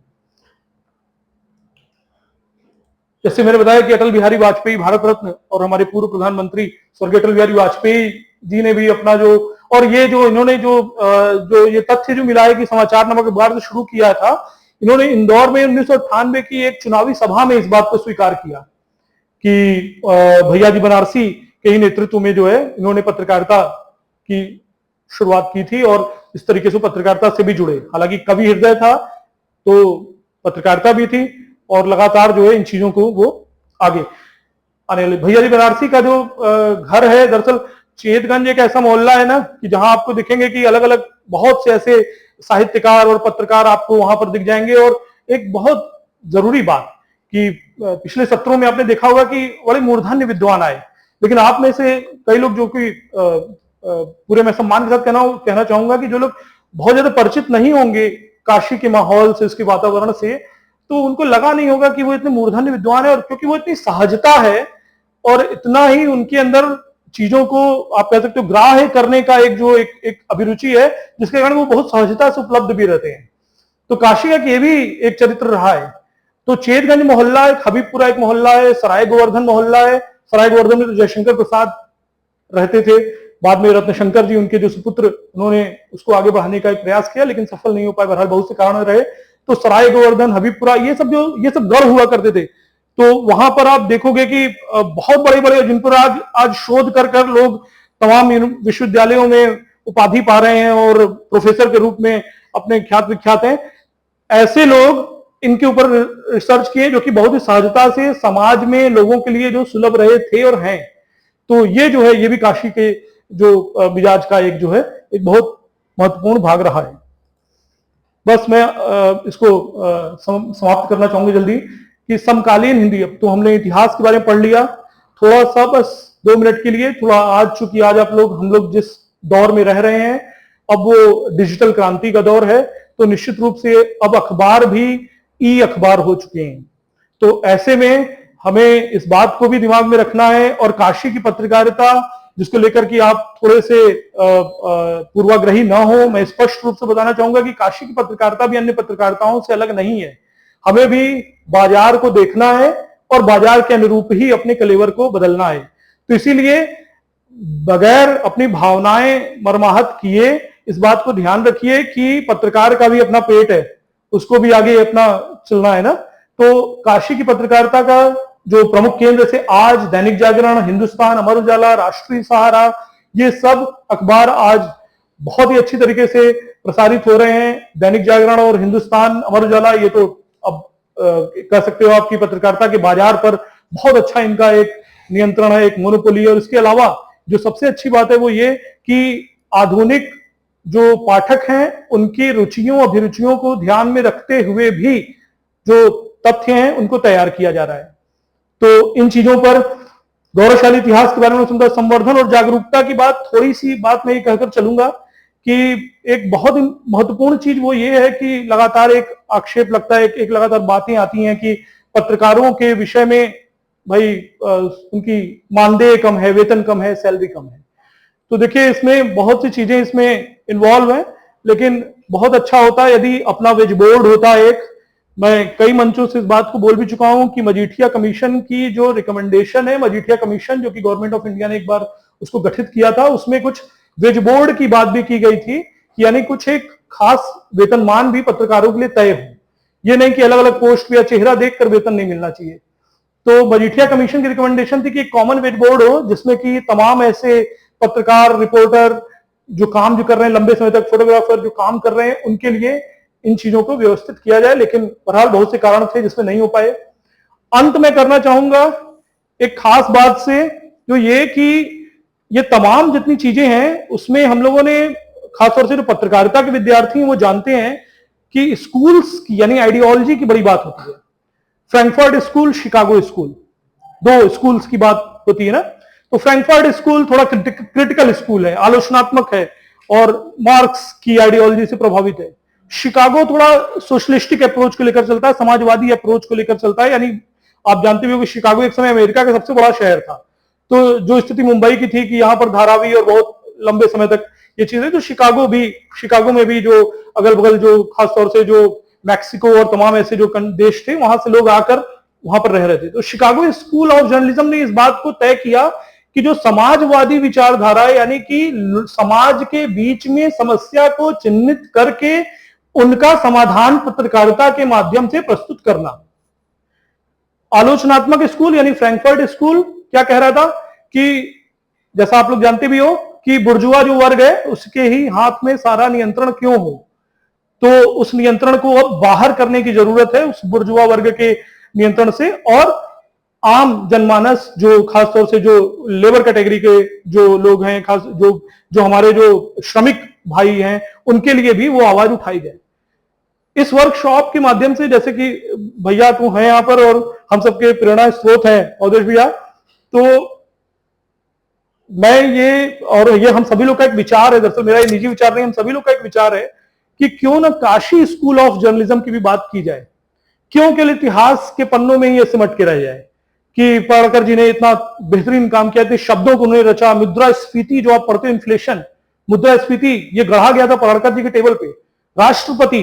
जैसे मैंने बताया कि अटल बिहारी वाजपेयी भारत रत्न और हमारे पूर्व प्रधानमंत्री स्वर्गीय अटल बिहारी वाजपेयी जी ने भी अपना जो, और ये जो इन्होंने जो ये तथ्य जो मिला है कि समाचार नामक अखबार जो शुरू किया था, इन्होंने इंदौर में 1998 की एक चुनावी सभा में इस बात को स्वीकार किया कि भैया जी बनारसी के ही नेतृत्व में जो है इन्होंने पत्रकारिता की शुरुआत की थी और इस तरीके से पत्रकारिता से भी जुड़े। हालांकि कवि हृदय था तो पत्रकारिता भी थी और लगातार जो है इन चीजों को वो आगे आने वाले। भैया जी बनारसी का जो घर है, दरअसल चेतगंज एक ऐसा मोहल्ला है ना कि जहां आपको दिखेंगे कि अलग अलग बहुत से ऐसे साहित्यकार और पत्रकार आपको वहां पर दिख जाएंगे। और एक बहुत जरूरी बात कि पिछले सत्रों में आपने देखा होगा कि बड़े मूर्धन्य विद्वान आए, लेकिन आप में से कई लोग जो कि पूरे मैं सम्मान के साथ कहना चाहूंगा कि जो लोग बहुत ज्यादा परिचित नहीं होंगे काशी के माहौल से, उसके वातावरण से, तो उनको लगा नहीं होगा कि वो इतने मूर्धन्य विद्वान है। और क्योंकि वो इतनी सहजता है और इतना ही उनके अंदर चीजों को आप कह सकते हो ग्राह्य करने का एक अभिरुचि है, जिसके कारण वो बहुत सहजता से उपलब्ध भी रहते हैं। तो काशी का ये भी एक चरित्र रहा है। तो चेतगंज मोहल्ला एक, हबीबपुरा एक मोहल्ला है, सराय गोवर्धन मोहल्ला है। सराय गोवर्धन में तो जयशंकर प्रसाद रहते थे, बाद में रत्नशंकर जी उनके जो सुपुत्र, उन्होंने उसको आगे बढ़ाने का एक प्रयास किया लेकिन सफल नहीं हो पाए, बहरहाल बहुत से कारण रहे। तो सराय गोवर्धन, हबीबपुरा, ये सब गढ़ हुआ करते थे। तो वहां पर आप देखोगे कि बहुत बड़े बड़े, जिन पर आज शोध कर लोग तमाम विश्वविद्यालयों में उपाधि पा रहे हैं और प्रोफेसर के रूप में अपने ख्यात विख्यात हैं, ऐसे लोग इनके ऊपर रिसर्च किए जो कि बहुत ही सहजता से समाज में लोगों के लिए जो सुलभ रहे थे और हैं। तो ये जो है, ये भी काशी के जो मिजाज का एक बहुत महत्वपूर्ण भाग रहा है। बस मैं इसको समाप्त करना चाहूंगी जल्दी कि समकालीन हिंदी, अब तो हमने इतिहास के बारे में पढ़ लिया, थोड़ा सा बस 2 मिनट के लिए, थोड़ा आज चूंकि आज हम लोग जिस दौर में रह रहे हैं, अब वो डिजिटल क्रांति का दौर है, तो निश्चित रूप से अब अखबार भी ई अखबार हो चुके हैं। तो ऐसे में हमें इस बात को भी दिमाग में रखना है। और काशी की पत्रकारिता, जिसको लेकर कि आप थोड़े से पूर्वाग्रही ना हो, मैं स्पष्ट रूप से बताना चाहूंगा कि काशी की पत्रकारिता भी अन्य पत्रकारिताओं से अलग नहीं है। हमें भी बाजार को देखना है और बाजार के अनुरूप ही अपने कलेवर को बदलना है। तो इसीलिए बगैर अपनी भावनाएं मरमाहत किए इस बात को ध्यान रखिए कि पत्रकार का भी अपना पेट है, उसको भी आगे अपना चलना है ना। तो काशी की पत्रकारिता का जो प्रमुख केंद्र से आज दैनिक जागरण, हिंदुस्तान, अमर उजाला, राष्ट्रीय सहारा, ये सब अखबार आज बहुत ही अच्छी तरीके से प्रसारित हो रहे हैं। दैनिक जागरण और हिंदुस्तान, अमर उजाला, ये तो अब कह सकते हो आपकी पत्रकारिता के बाजार पर बहुत अच्छा इनका एक नियंत्रण है, एक मोनोपोली है। और इसके अलावा जो सबसे अच्छी बात है वो ये कि आधुनिक जो पाठक हैं उनकी रुचियों अभिरुचियों को ध्यान में रखते हुए भी जो तथ्य हैं उनको तैयार किया जा रहा है। तो इन चीजों पर गौरवशाली इतिहास के बारे में सुंदर संवर्धन और जागरूकता की बात, थोड़ी सी बात मैं ये कहकर चलूंगा कि एक बहुत महत्वपूर्ण चीज वो ये है कि लगातार एक आक्षेप लगता है, एक लगातार बातें आती हैं कि पत्रकारों के विषय में भाई उनकी मानदेय कम है, वेतन कम है, सैलरी कम है। तो देखिए इसमें बहुत सी चीजें इसमें इन्वॉल्व हैं, लेकिन बहुत अच्छा होता है यदि अपना वेज बोर्ड होता है। एक मैं कई मंचों से इस बात को बोल भी चुका हूं कि मजीठिया कमीशन की जो रिकमेंडेशन है, मजीठिया कमीशन जो कि गवर्नमेंट ऑफ इंडिया ने एक बार उसको गठित किया था, उसमें कुछ वेज बोर्ड की बात भी की गई थी, यानी कुछ एक खास वेतनमान भी पत्रकारों के लिए तय हो। ये नहीं कि अलग अलग पोस्ट या चेहरा देखकर वेतन नहीं मिलना चाहिए। तो मजीठिया कमीशन की रिकमेंडेशन थी कि एक कॉमन वेज बोर्ड हो जिसमें कि तमाम ऐसे पत्रकार, रिपोर्टर जो कर रहे हैं लंबे समय तक, फोटोग्राफर जो काम कर रहे हैं, उनके लिए इन चीजों को व्यवस्थित किया जाए। लेकिन बहरहाल बहुत से कारण थे जिसमें नहीं हो पाए। अंत में करना चाहूंगा एक खास बात से, जो ये कि ये तमाम जितनी चीजें हैं उसमें हम लोगों ने खासतौर से जो पत्रकारिता के विद्यार्थी हैं वो जानते हैं कि स्कूल्स की यानी आइडियोलॉजी की बड़ी बात होती है। Frankfurt school, Chicago school, 2 schools की बात होती है ना। तो फ्रैंकफर्ट स्कूल थोड़ा क्रिटिकल स्कूल है, आलोचनात्मक है और मार्क्स की आइडियोलॉजी से प्रभावित है। शिकागो थोड़ा सोशलिस्टिक अप्रोच को लेकर चलता है, समाजवादी अप्रोच को लेकर चलता है। यानी आप जानते भी हो कि शिकागो एक समय अमेरिका का सबसे बड़ा शहर था। तो जो स्थिति मुंबई की थी कि यहां पर धारावी और बहुत लंबे समय तक ये चीजें, तो शिकागो में भी जो अगल बगल जो खासतौर से जो मैक्सिको और तमाम ऐसे जो देश थे वहां से लोग आकर वहां पर रह रहे थे। तो शिकागो स्कूल ऑफ जर्नलिज्म ने इस बात को तय किया कि जो समाजवादी विचारधारा है, यानी कि समाज के बीच में समस्या को चिन्हित करके उनका समाधान पत्रकारिता के माध्यम से प्रस्तुत करना। आलोचनात्मक स्कूल यानी फ्रैंकफर्ट स्कूल क्या कह रहा था कि जैसा आप लोग जानते भी हो कि बुर्जुआ जो वर्ग है उसके ही हाथ में सारा नियंत्रण क्यों हो, तो उस नियंत्रण को अब बाहर करने की जरूरत है, उस बुर्जुआ वर्ग के नियंत्रण से। और आम जनमानस, जो खासतौर से जो लेबर कैटेगरी के जो लोग हैं, खास जो हमारे जो श्रमिक भाई हैं, उनके लिए भी वो आवाज उठाई जाए। इस वर्कशॉप के माध्यम से, जैसे कि भैया तो हैं यहाँ पर और हम सबके प्रेरणा स्रोत हैं अवधेश भैया, तो मैं ये हम सभी लोग का एक विचार है, दरअसल मेरा ये निजी विचार नहीं, हम सभी लोग का एक विचार है कि क्यों ना काशी स्कूल ऑफ जर्नलिज्म की भी बात की जाए। क्यों केवल इतिहास के पन्नों में ही ये सिमट के रह जाए कि पराड़कर जी ने इतना बेहतरीन काम किया, इतने शब्दों को उन्होंने रचा। मुद्रास्फीति जो आप पढ़ते हो, इन्फ्लेशन, मुद्रास्फीति, ये गढ़ा गया था पराड़कर जी के टेबल पे। राष्ट्रपति,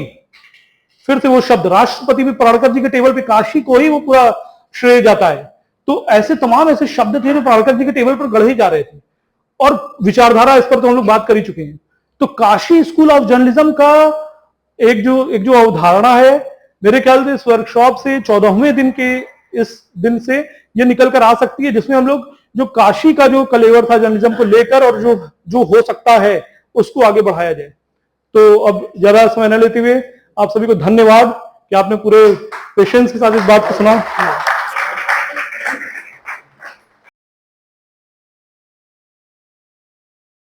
फिर से वो शब्द राष्ट्रपति भी पराड़कर जी के टेबल पे, काशी को ही वो पूरा श्रेय जाता है। तो ऐसे तमाम ऐसे शब्द थे जो पराड़कर जी के टेबल पर गढ़े जा रहे थे, और विचारधारा इस पर तो हम लोग बात कर ही चुके हैं। तो काशी स्कूल ऑफ जर्नलिज्म का एक जो अवधारणा है, मेरे ख्याल से इस वर्कशॉप से 14वें दिन के इस दिन से ये निकल कर आ सकती है, जिसमें हम लोग जो काशी का जो कलेवर था जर्नलिज्म को लेकर, और जो हो सकता है उसको आगे बढ़ाया जाए। तो अब ज्यादा समय न लेते हुए आप सभी को धन्यवाद कि आपने पूरे पेशेंस के साथ इस बात को सुना।